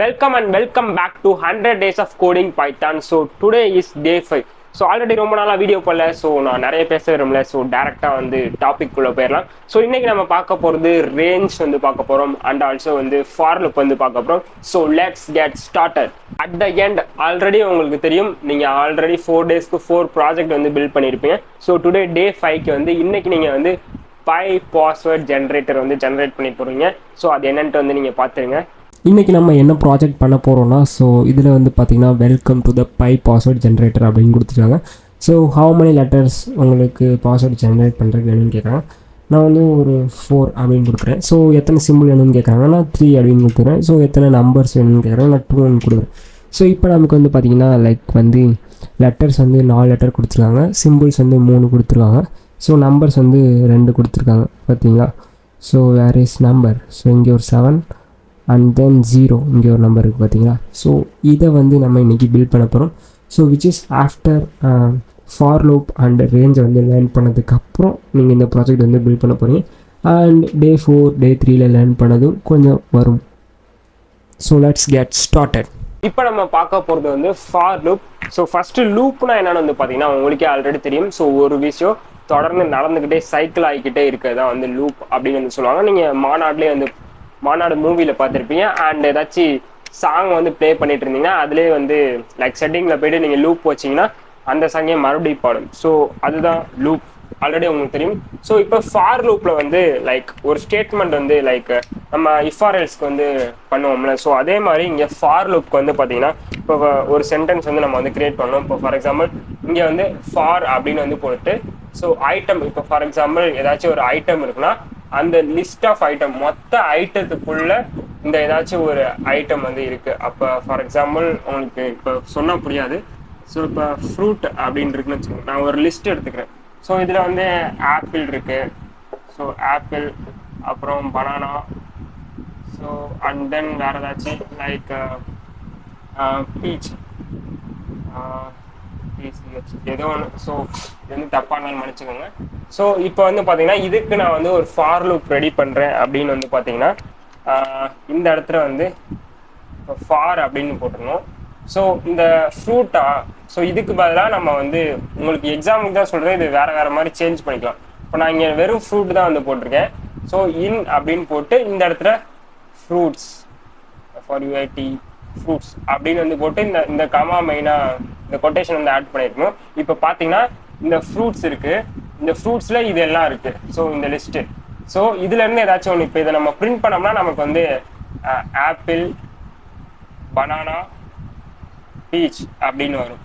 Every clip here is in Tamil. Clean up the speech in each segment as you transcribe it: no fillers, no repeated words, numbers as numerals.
Welcome back to 100 days of coding Python. So today is day 5. So already ரொம்ப நாளாக வீடியோ போடல. ஸோ நான் நிறைய பேச விரும்பல. ஸோ டேரெக்டாக வந்து டாபிக் குள்ளே போயிடலாம். ஸோ இன்னைக்கு நம்ம பார்க்க போகிறது ரேஞ்ச் வந்து பார்க்க போகிறோம் அண்ட் ஆல்சோ வந்து ஃபார் லூப் வந்து பார்க்க போகிறோம். So let's get started. At the end already உங்களுக்கு தெரியும், நீங்கள் ஆல்ரெடி 4 டேஸ்க்கு 4 ப்ராஜெக்ட் வந்து பில்ட் பண்ணியிருப்பீங்க. ஸோ டுடே டே 5க்கு வந்து இன்னைக்கு நீங்கள் வந்து பை பாஸ்வேர்ட் ஜென்ரேட்டர் வந்து ஜென்ரேட் பண்ணி போகிறீங்க. ஸோ அது என்னன்ட்டு வந்து நீங்கள் பார்த்துருங்க. இன்றைக்கி நம்ம என்ன ப்ராஜெக்ட் பண்ண போகிறோன்னா, ஸோ இதில் வந்து பார்த்திங்கன்னா welcome to the Py password generator அப்படின்னு கொடுத்துருக்காங்க. ஸோ ஹவு மெனி லெட்டர்ஸ் உங்களுக்கு பாஸ்வேர்ட் ஜென்ரேட் பண்ணுறதுக்கு வேணும்னு கேட்குறாங்க. நான் வந்து ஒரு 4 அப்படின்னு கொடுக்குறேன். ஸோ எத்தனை சிம்பிள் வேணும்னு கேட்குறாங்க, நான் 3 அப்படின்னு கொடுத்துறேன். ஸோ எத்தனை நம்பர்ஸ் வேணும்னு கேட்குறாங்க, நான் 2 கொடுக்குறேன். ஸோ இப்போ நமக்கு வந்து பார்த்திங்கன்னா வந்து லெட்டர்ஸ் வந்து 4 லெட்டர் கொடுத்துருக்காங்க, சிம்பிள்ஸ் வந்து 3 கொடுத்துருக்காங்க. ஸோ நம்பர்ஸ் வந்து 2 கொடுத்துருக்காங்க பார்த்தீங்களா. So where is number, so இங்கே ஒரு 7 அண்ட் தென் 0 இங்கே ஒரு நம்பர் இருக்குது பார்த்தீங்களா. ஸோ இதை வந்து நம்ம இன்றைக்கி பில்ட் பண்ண போகிறோம். So which is after for loop and ரேஞ்சை வந்து லேர்ன் பண்ணதுக்கப்புறம் நீங்கள் இந்த ப்ராஜெக்ட் வந்து பில்ட் பண்ண போகிறீங்க. அண்ட் டே 4 டே 3ல லேர்ன் பண்ணதும் கொஞ்சம் வரும். So let's get started. இப்போ நம்ம பார்க்க போகிறது வந்து ஃபார் லூப். ஸோ ஃபஸ்ட்டு லூப்னா என்னென்னு வந்து பார்த்தீங்கன்னா உங்களுக்கே ஆல்ரெடி தெரியும். ஸோ ஒரு விஷயம் தொடர்ந்து நடந்துக்கிட்டே சைக்கிள் ஆகிக்கிட்டே இருக்கிறது தான் வந்து லூப் அப்படின்னு வந்து சொல்லுவாங்க. நீங்கள் மாநாடு மூவியில் பார்த்துருப்பீங்க. அண்ட் ஏதாச்சும் சாங் வந்து ப்ளே பண்ணிட்டு இருந்தீங்கன்னா அதுலேயே வந்து லைக் செட்டிங்கில் போய்ட்டு நீங்கள் லூப் வச்சிங்கன்னா அந்த சாங்கே மறுபடியும் பாடும். ஸோ அதுதான் லூப், ஆல்ரெடி உங்களுக்கு தெரியும். ஸோ இப்போ ஃபார் லூப்பில் வந்து லைக் ஒரு ஸ்டேட்மெண்ட் வந்து லைக் நம்ம இஃப்ஆர்எல்ஸ்க்கு வந்து பண்ணுவோம்ல. ஸோ அதே மாதிரி இங்கே ஃபார் லூப்க்கு வந்து பார்த்தீங்கன்னா இப்போ ஒரு சென்டென்ஸ் வந்து நம்ம வந்து கிரியேட் பண்ணணும். இப்போ ஃபார் எக்ஸாம்பிள் இங்கே வந்து ஃபார் அப்படின்னு வந்து போட்டு ஸோ ஐட்டம், இப்போ ஃபார் எக்ஸாம்பிள் ஏதாச்சும் ஒரு ஐட்டம் இருக்குன்னா அந்த லிஸ்ட் ஆஃப் ஐட்டம் மொத்த ஐட்டத்துக்குள்ள இந்த ஏதாச்சும் ஒரு ஐட்டம் வந்து இருக்கு. அப்போ ஃபார் எக்ஸாம்பிள் உங்களுக்கு இப்போ சொன்னால் புரியாது. ஸோ இப்போ ஃப்ரூட் அப்படின்னு இருக்குன்னு வச்சுக்கோங்க. நான் ஒரு லிஸ்ட் எடுத்துக்கிறேன். ஸோ இதில் வந்து ஆப்பிள் இருக்கு. ஸோ ஆப்பிள், அப்புறம் பனானா, ஸோ அண்ட் தென் வேற ஏதாச்சும் லைக் பீச், ஏதோ ஒன்று. ஸோ இது வந்து தப்பாக மன்னிச்சுக்கோங்க. ஸோ இப்போ வந்து பார்த்தீங்கன்னா இதுக்கு நான் வந்து ஒரு ஃபார் லூப் ரெடி பண்ணுறேன் அப்படின்னு வந்து பார்த்தீங்கன்னா இந்த இடத்துல வந்து இப்போ ஃபார் அப்படின்னு போட்டுருணும். ஸோ இந்த ஃப்ரூட்டா, ஸோ இதுக்கு பதிலாக நம்ம வந்து உங்களுக்கு எக்ஸாம்பிள் தான் சொல்கிறேன், இது வேறு மாதிரி சேஞ்ச் பண்ணிக்கலாம். இப்போ நான் இங்கே வெறும் ஃப்ரூட் தான் வந்து போட்டிருக்கேன். ஸோ இன் அப்படின்னு போட்டு இந்த இடத்துல ஃப்ரூட்ஸ் ஃபார் யூஐடி ஃப்ரூட்ஸ் அப்படின்னு வந்து போட்டு இந்த காமா மெயினாக இந்த கொட்டேஷன் வந்து ஆட் பண்ணியிருக்கணும். இப்போ பார்த்தீங்கன்னா இந்த ஃப்ரூட்ஸ் இருக்குது, இந்த ஃப்ரூட்ஸில் இது எல்லாம் இருக்குது. ஸோ இந்த லிஸ்ட்டு, ஸோ இதுலேருந்து ஏதாச்சும் ஒன்று இப்போ இதை நம்ம பிரிண்ட் பண்ணோம்னா நமக்கு வந்து ஆப்பிள், பனானா, பீச் அப்படின்னு வரும்.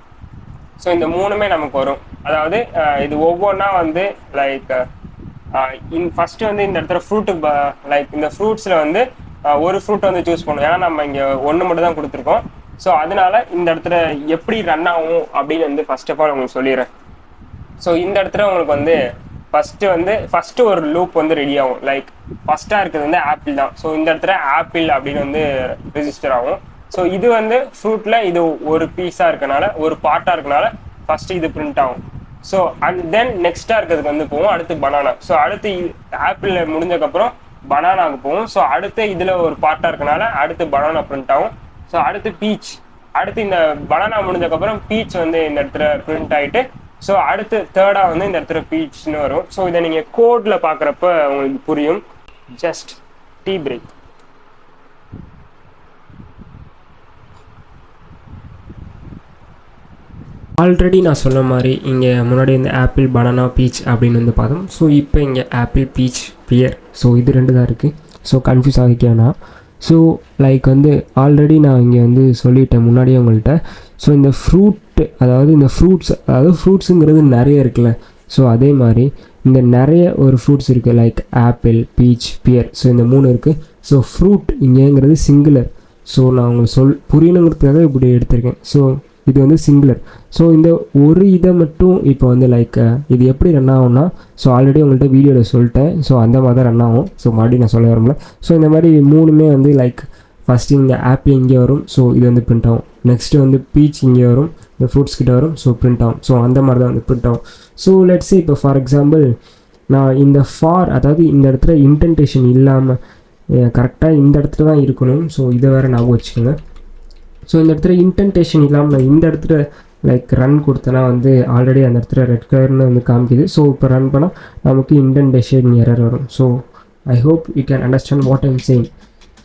ஸோ இந்த 3மே நமக்கு வரும். அதாவது இது ஒவ்வொன்றா வந்து லைக் ஃபஸ்ட்டு வந்து இந்த இடத்துல ஃப்ரூட்டுக்கு லைக் இந்த ஃப்ரூட்ஸில் வந்து ஒரு ஃப்ரூட் வந்து சூஸ் பண்ணுவோம். ஏன்னா நம்ம இங்கே 1 மட்டும் தான் கொடுத்துருக்கோம். ஸோ அதனால இந்த இடத்துல எப்படி ரன் ஆகும் அப்படின்னு வந்து ஃபர்ஸ்ட் ஆஃப் ஆல் உங்களுக்கு சொல்லிடுறேன். ஸோ இந்த இடத்துல உங்களுக்கு வந்து ஃபஸ்ட்டு ஒரு லூப் வந்து ரெடி ஆகும். லைக் ஃபஸ்ட்டாக இருக்கிறது வந்து ஆப்பிள் தான். ஸோ இந்த இடத்துல ஆப்பிள் அப்படின்னு வந்து ரெஜிஸ்டர் ஆகும். ஸோ இது வந்து ஃப்ரூட்டில் இது ஒரு பீஸாக இருக்கனால, ஒரு பார்ட்டாக இருக்கனால ஃபஸ்ட்டு இது பிரிண்ட் ஆகும். ஸோ அண்ட் தென் நெக்ஸ்ட்டாக இருக்கிறதுக்கு வந்து போகும் அடுத்து பனானா. ஸோ அடுத்து ஆப்பிளில் முடிஞ்சதுக்கப்புறம் பனானாவுக்கு போகும். ஸோ அடுத்து இதில் ஒரு பார்ட்டாக இருக்கனால அடுத்து பனானா பிரிண்ட் ஆகும். ஸோ அடுத்து பீச், அடுத்து இந்த பனானா முடிஞ்சதுக்கப்புறம் பீச் வந்து இந்த இடத்துல பிரிண்ட் ஆகிட்டு ஸோ அடுத்து தேர்டாக வந்து இந்த இடத்துல பீச்னு வரும். ஸோ இதை நீங்கள் கோடில் பார்க்குறப்ப உங்களுக்கு புரியும். Just tea break. ஆல்ரெடி நான் சொன்ன மாதிரி இங்கே முன்னாடி இந்த ஆப்பிள், பனானா, பீச் அப்படின்னு வந்து பார்த்தோம். ஸோ இப்போ இங்கே ஆப்பிள், பீச், பியர், ஸோ இது 2 தான் இருக்குது. ஸோ கன்ஃபியூஸ் ஆகிக்கேன்னா ஸோ லைக் வந்து ஆல்ரெடி நான் இங்கே வந்து சொல்லிட்டேன் முன்னாடியே உங்கள்கிட்ட. ஸோ இந்த ஃப்ரூட்டு, அதாவது இந்த ஃப்ரூட்ஸுங்கிறது நிறைய இருக்குல்ல. ஸோ அதே மாதிரி இந்த நிறைய ஒரு ஃப்ரூட்ஸ் இருக்குது like apple, peach, pear. So இந்த 3 இருக்குது. ஸோ ஃப்ரூட் இங்கேங்கிறது சிங்குலர். ஸோ நான் உங்களுக்கு புரியணுங்கிறதுக்காக இப்படி எடுத்திருக்கேன். ஸோ இது வந்து சிங்குலர். ஸோ இந்த ஒரு இதை மட்டும் இப்போ வந்து லைக் இது எப்படி ரன் ஆகும்னா, ஸோ ஆல்ரெடி உங்கள்கிட்ட வீடியோவில் சொல்லிட்டேன். ஸோ அந்த மாதிரி தான் ரன் ஆகும். ஸோ மறுபடியும் நான் சொல்ல வரல. ஸோ இந்த மாதிரி 3மே வந்து லைக் ஃபஸ்ட்டு இங்கே ஆப்பிள் இங்கே வரும். ஸோ இது வந்து பிரிண்ட் ஆகும். நெக்ஸ்ட்டு வந்து பீச் இங்கே வரும், இந்த ஃப்ரூட்ஸ் கிட்ட வரும். ஸோ பிரிண்ட் ஆகும். ஸோ அந்த மாதிரி தான் வந்து பிரிண்ட் ஆகும். ஸோ லெட்ஸே இப்போ ஃபார் எக்ஸாம்பிள் நான் இந்த ஃபார், அதாவது இந்த இடத்துல இன்டென்டேஷன் இல்லாமல் கரெக்டாக இந்த இடத்துல தான் இருக்கணும். ஸோ இதை வேறு ஞாபகம் வச்சுக்கோங்க. ஸோ இந்த இடத்துல இன்டென்டேஷன் இல்லாமல் நான் இந்த இடத்துல லைக் ரன் கொடுத்தனா வந்து ஆல்ரெடி அந்த இடத்துல ரெட் கலர்னு வந்து காமிக்குது. ஸோ இப்போ ரன் பண்ணால் நமக்கு இன்டென்டேஷன் எரர் வரும். So I hope you can understand what I'm saying.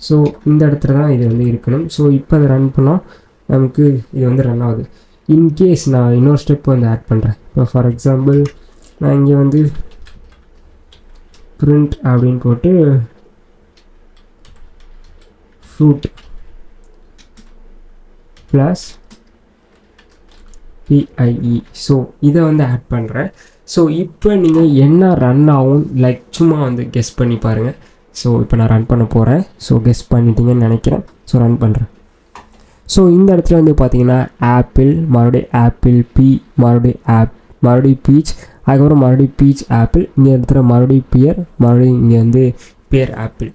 So இந்த இடத்துல தான் இது வந்து இருக்கணும். ஸோ இப்போ அதை ரன் பண்ணால் நமக்கு இது வந்து ரன் ஆகுது. இன்கேஸ் நான் இன்னொரு ஸ்டெப் வந்து ஆட் பண்ணுறேன். இப்போ ஃபார் எக்ஸாம்பிள் நான் இங்கே வந்து print அப்படின்னு போட்டு fruit ப்ளஸ் PIE. ஸோ இதை வந்து ஆட் பண்ணுறேன். ஸோ இப்போ நீங்கள் என்ன ரன் ஆகும் லைக் சும்மா வந்து கெஸ் பண்ணி பாருங்கள். ஸோ இப்போ நான் ரன் பண்ண போகிறேன். ஸோ கெஸ் பண்ணிட்டீங்கன்னு நினைக்கிறேன். ஸோ ரன் பண்ணுறேன். ஸோ இந்த இடத்துல வந்து பார்த்தீங்கன்னா ஆப்பிள், மறுபடியும் ஆப்பிள் பி, மறுபடியும் பீச், அதுக்கப்புறம் மறுபடியும் பீச் ஆப்பிள், இங்கே இடத்துல மறுபடியும் பியர், மறுபடியும் இங்கே வந்து பியர் ஆப்பிள்.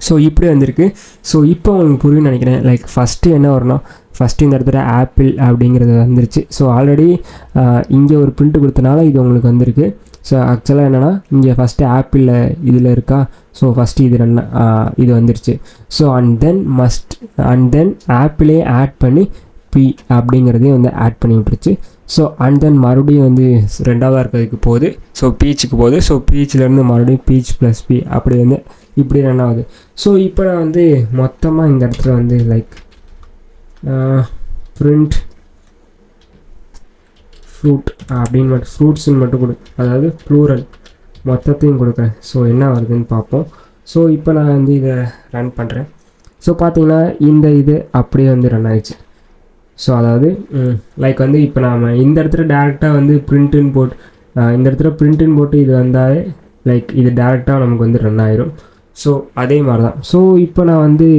ஸோ இப்படி வந்திருக்கு. ஸோ இப்போ உங்களுக்கு புரியும்னு நினைக்கிறேன். லைக் ஃபஸ்ட்டு என்ன வரணும், ஃபஸ்ட்டு இந்த இடத்துல ஆப்பிள் அப்படிங்கிறது வந்துருச்சு. ஸோ ஆல்ரெடி இங்கே ஒரு பிரிண்ட் கொடுத்தனால இது உங்களுக்கு வந்திருக்கு. ஸோ ஆக்சுவலாக என்னென்னா இங்கே ஃபஸ்ட்டு ஆப்பிளில் இதில் இருக்கா. ஸோ ஃபஸ்ட்டு இது வந்துருச்சு. ஸோ அண்ட் தென் ஆப்பிளே ஆட் பண்ணி பி அப்படிங்கிறதையும் வந்து ஆட் பண்ணி விட்டுருச்சு. ஸோ அண்ட் தென் மறுபடியும் வந்து ரெண்டாவதாக இருக்கிறதுக்கு போகுது. ஸோ பீச்சுக்கு போகுது. ஸோ பீச்சிலேருந்து மறுபடியும் பீச் ப்ளஸ் பி அப்படி வந்து இப்படி ரன் ஆகுது. ஸோ இப்போ நான் வந்து மொத்தமாக இந்த இடத்துல வந்து லைக் print fruit அப்படின்னு மட்டும் ஃப்ரூட்ஸ்ன்னு மட்டும் அதாவது ப்ளூரல் மொத்தத்தையும் கொடுக்குறேன். ஸோ என்ன வருதுன்னு பார்ப்போம். ஸோ இப்போ நான் வந்து இதை ரன் பண்ணுறேன். ஸோ பார்த்தீங்கன்னா இந்த இது அப்படியே வந்து ரன் ஆகிடுச்சு. ஸோ அதாவது லைக் வந்து இப்போ நாம் இந்த இடத்துல டேரெக்டாக வந்து பிரிண்ட்டுன்னு போட்டு இந்த இடத்துல பிரிண்ட்டுன்னு போட்டு இது வந்தாலே லைக் இது டேரெக்டாக நமக்கு வந்து ரன் ஆயிரும். ஸோ அதே மாதிரி தான். ஸோ இப்போ நான் வந்து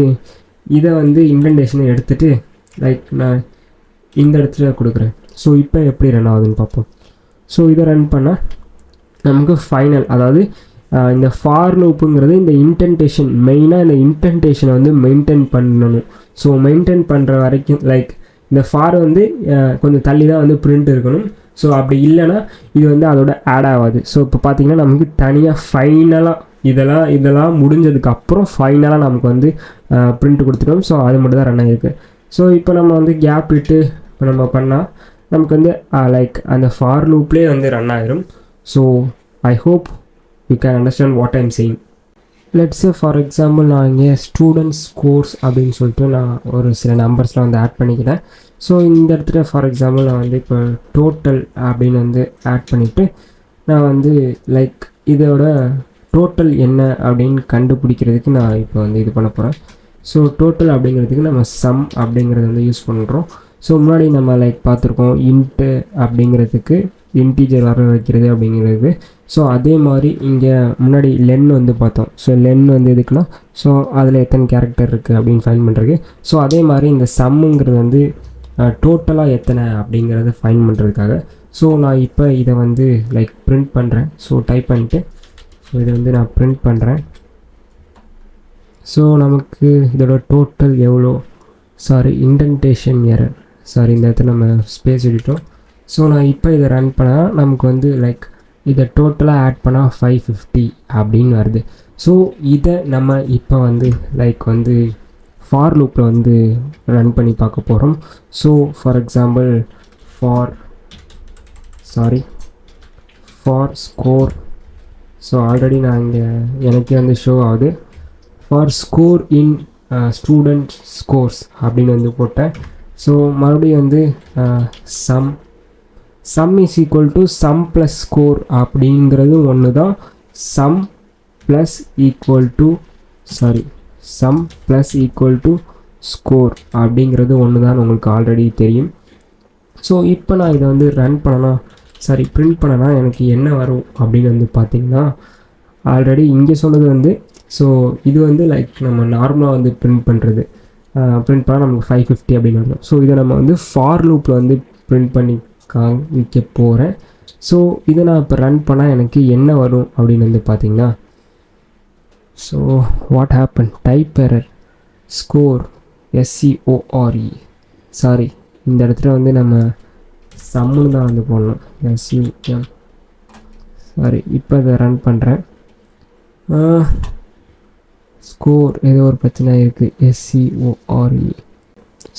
இதை வந்து இன்டென்டேஷனை எடுத்துகிட்டு லைக் நான் இந்த இடத்துல கொடுக்குறேன். ஸோ இப்போ எப்படி ரன் ஆகுதுன்னு பார்ப்போம். ஸோ இதை ரன் பண்ணால் நமக்கு ஃபைனல், அதாவது இந்த ஃபார் லூப்புங்கிறது இந்த இன்டென்டேஷன் மெயினாக இந்த இன்டென்டேஷனை வந்து மெயின்டைன் பண்ணணும். ஸோ மெயின்டைன் பண்ணுற வரைக்கும் லைக் இந்த ஃபார் வந்து கொஞ்சம் தள்ளி தான் வந்து பிரிண்ட் இருக்கணும். ஸோ அப்படி இல்லைன்னா இது வந்து அதோட ஆட் ஆகாது. ஸோ இப்போ பார்த்திங்கன்னா நமக்கு தனியாக ஃபைனலாக இதெல்லாம் முடிஞ்சதுக்கப்புறம் ஃபைனலாக நமக்கு வந்து பிரிண்ட் கொடுத்துட்டோம். ஸோ அது மட்டும் தான் ரன் ஆகிருக்கு. ஸோ இப்போ நம்ம வந்து கேப் விட்டு இப்போ நம்ம பண்ணால் நமக்கு வந்து லைக் அந்த ஃபார் லூப்லேயே வந்து ரன் ஆகிரும். So I hope you can understand what I'm saying. Let's for example நான் இங்கே ஸ்டூடெண்ட்ஸ் கோர்ஸ் அப்படின்னு சொல்லிட்டு நான் ஒரு சில நம்பர்ஸ்லாம் வந்து ஆட் பண்ணிக்கிறேன். ஸோ இந்த இடத்துல ஃபார் எக்ஸாம்பிள் நான் வந்து இப்போ டோட்டல் அப்படின்னு வந்து ஆட் பண்ணிவிட்டு நான் வந்து லைக் இதோட டோட்டல் என்ன அப்படின்னு கண்டுபிடிக்கிறதுக்கு நான் இப்போ வந்து இது பண்ண போகிறேன். ஸோ டோட்டல் அப்படிங்கிறதுக்கு நம்ம சம் அப்படிங்கிறத வந்து யூஸ் பண்ணுறோம். ஸோ முன்னாடி நம்ம லைக் பார்த்துருக்கோம் இன்ட்டு அப்படிங்கிறதுக்கு இன்டீஜர் வர வைக்கிறது அப்படிங்கிறது. ஸோ அதே மாதிரி இங்கே முன்னாடி லென் வந்து பார்த்தோம். ஸோ லென் வந்து எதுக்குன்னா ஸோ அதில் எத்தனை கேரக்டர் இருக்குது அப்படின்னு ஃபைன் பண்ணுறதுக்கு. ஸோ அதே மாதிரி இந்த சம்முங்கிறது வந்து டோட்டலாக எத்தனை அப்படிங்கிறத ஃபைன் பண்ணுறதுக்காக. ஸோ நான் இப்போ இதை வந்து லைக் பிரிண்ட் பண்ணுறேன். ஸோ டைப் பண்ணிட்டு ஸோ இதை வந்து நான் பிரிண்ட் பண்ணுறேன். ஸோ நமக்கு இதோட டோட்டல் எவ்வளோ, சாரி இன்டென்டேஷன் எரர், சாரி இந்த இடத்துல நம்ம ஸ்பேஸ் விட்டுட்டோம். ஸோ நான் இப்போ இதை ரன் பண்ணால் நமக்கு வந்து லைக் இதை டோட்டலாக ஆட் பண்ணால் 550 அப்படின்னு வருது. ஸோ இதை நம்ம இப்போ வந்து லைக் வந்து ஃபார் லூப்பில் வந்து ரன் பண்ணி பார்க்க போகிறோம். So for example for score. So already நான் இங்கே எனக்கே வந்து ஷோ ஆகுது. For score in student scores அப்படின்னு வந்து போட்டேன். ஸோ மறுபடியும் வந்து some is equal to some plus score அப்படிங்கிறது ஒன்று தான். Some plus equal to score அப்படிங்கிறது ஒன்று தான் உங்களுக்கு ஆல்ரெடி தெரியும். ஸோ இப்போ நான் இதை வந்து பிரிண்ட் பண்ணனா எனக்கு என்ன வரும் அப்படின்னு வந்து பார்த்திங்கன்னா ஆல்ரெடி இங்கே சொன்னது வந்து ஸோ இது வந்து லைக் நம்ம நார்மலாக வந்து பிரிண்ட் பண்ணால் நமக்கு 550 அப்படின்னு வரும். ஸோ இதை நம்ம வந்து ஃபார் லூப்பில் வந்து பிரிண்ட் பண்ணி காமிக்க போகிறேன். ஸோ இதை நான் இப்போ ரன் பண்ணால் எனக்கு என்ன வரும் அப்படின்னு வந்து பார்த்திங்கன்னா so what happen type error score SCORE, sorry இந்த இடத்துல வந்து நம்ம சம்முன்னு தான் வந்து போடணும் SUM. சாரி இப்போ இதை ரன் பண்ணுறேன். ஸ்கோர் ஏதோ ஒரு பிரச்சனை இருக்குது, SCORE.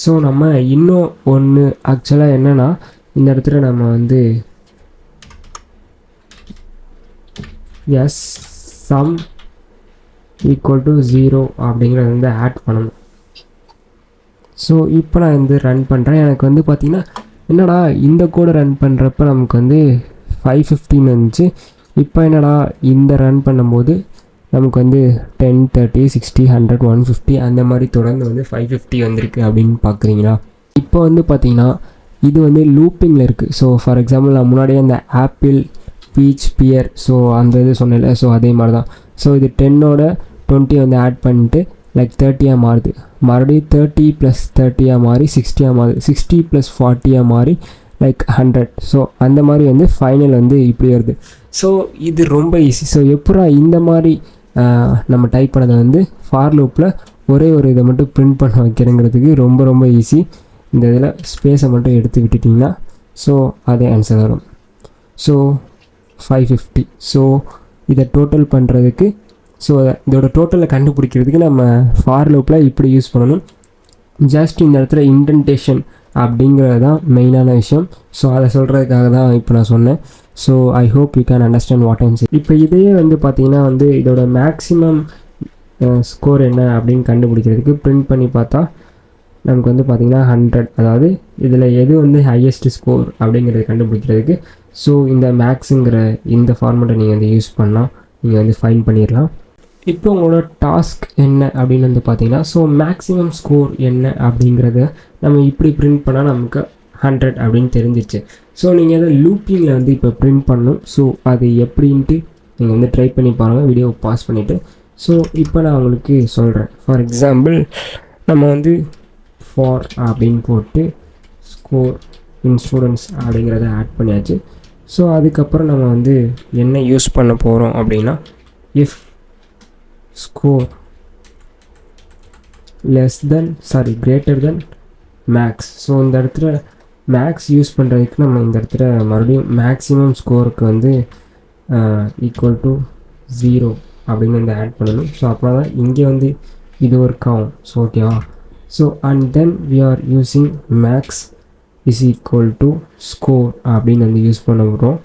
ஸோ நம்ம இன்னும் ஒன்று ஆக்சுவலாக என்னென்னா, இந்த இடத்துல நம்ம வந்து sum ஈக்குவல் டு 0 அப்படிங்கிறத வந்து ஆட் பண்ணணும். ஸோ இப்போ நான் வந்து ரன் பண்ணுறேன். எனக்கு வந்து பார்த்திங்கன்னா என்னடா இந்த கோடை ரன் பண்ணுறப்ப நமக்கு வந்து 515 வந்துச்சு. இப்போ என்னடா இந்த ரன் பண்ணும்போது நமக்கு வந்து 10, 30, 60, 100, 150 அந்த மாதிரி தொடர்ந்து வந்து 550 வந்திருக்கு அப்படின்னு பார்க்குறீங்களா. இப்போ வந்து பார்த்திங்கன்னா இது வந்து லூப்பிங்கில் இருக்குது. ஸோ ஃபார் எக்ஸாம்பிள் நான் முன்னாடியே அந்த ஆப்பிள், பீச், பியர், ஸோ அந்த இது சொன்னேன்ல, ஸோ அதே மாதிரி தான். ஸோ இது 10ஓட 20 வந்து ஆட் பண்ணிட்டு லைக் 30 மாறுது, மறுபடியும் 30 + 30 மாறி 60 மாறுது, 60 + 40 மாறி லைக் 100. ஸோ அந்த மாதிரி வந்து ஃபைனல் வந்து இப்படி வருது. ஸோ இது ரொம்ப ஈஸி. ஸோ எப்படா இந்த மாதிரி நம்ம டைப் பண்ணதை வந்து ஃபார் லூப்பில் ஒரே ஒரு இதை மட்டும் பிரிண்ட் பண்ண வைக்கிறேங்கிறதுக்கு ரொம்ப ரொம்ப ஈஸி. இந்த இதில் ஸ்பேஸை மட்டும் எடுத்து விட்டுட்டிங்கன்னா ஸோ அதே ஆன்சர் வரும். ஸோ 550. ஸோ இதை டோட்டல் பண்ணுறதுக்கு, ஸோ இதோட டோட்டலை கண்டுபிடிக்கிறதுக்கு நம்ம ஃபார் லூப்பில் இப்படி யூஸ் பண்ணணும். ஜஸ்ட் இந்த இடத்துல இன்டென்டேஷன் அப்படிங்கிறது தான் மெயினான விஷயம். ஸோ அதை சொல்கிறதுக்காக தான் இப்போ நான் சொன்னேன். So I hope you can understand what I'm saying. இப்போ இதையே வந்து பார்த்திங்கன்னா வந்து இதோட மேக்ஸிமம் ஸ்கோர் என்ன அப்படின்னு கண்டுபிடிக்கிறதுக்கு பிரிண்ட் பண்ணி பார்த்தா நமக்கு வந்து பார்த்திங்கன்னா 100, அதாவது இதில் எது வந்து ஹையஸ்ட் ஸ்கோர் அப்படிங்கிறத கண்டுபிடிக்கிறதுக்கு ஸோ இந்த மேக்ஸுங்கிற இந்த ஃபார்மெட்டை நீங்கள் வந்து யூஸ் பண்ணால் நீங்கள் வந்து ஃபைன் பண்ணிடலாம். இப்போ உங்களோட டாஸ்க் என்ன அப்படின்னு வந்து பார்த்தீங்கன்னா, ஸோ மேக்ஸிமம் ஸ்கோர் என்ன அப்படிங்கிறத நம்ம இப்படி பிரிண்ட் பண்ணால் நமக்கு 100 அப்படின்னு தெரிஞ்சிச்சு. ஸோ நீங்கள் அதை லூப்பிங்கில் வந்து இப்போ பிரிண்ட் பண்ணணும். ஸோ அது எப்படின்ட்டு நீங்கள் வந்து ட்ரை பண்ணி பாருங்கள், வீடியோவை பாஸ் பண்ணிவிட்டு. ஸோ இப்போ நான் உங்களுக்கு சொல்கிறேன். ஃபார் எக்ஸாம்பிள் நம்ம வந்து ஃபார் அப்படின்னு போட்டு ஸ்கோர் இன் ஸ்டூடெண்ட்ஸ் அப்படிங்கிறத ஆட் பண்ணியாச்சு. ஸோ அதுக்கப்புறம் நம்ம வந்து என்ன யூஸ் பண்ண போகிறோம் அப்படின்னா, if score greater then max. So இந்த இடத்துல மேக்ஸ் யூஸ் பண்ணுறதுக்கு நம்ம இந்த இடத்துல மறுபடியும் மேக்ஸிமம் ஸ்கோருக்கு வந்து ஈக்குவல் டு 0 அப்படின்னு வந்து ஆட் பண்ணணும். ஸோ அப்போ தான் இங்கே வந்து இது ஒர்க் ஆகும். ஸோ ஓகேவா. So and then we are using max is equal to score அப்படின்னு வந்து யூஸ் பண்ண விடுறோம்.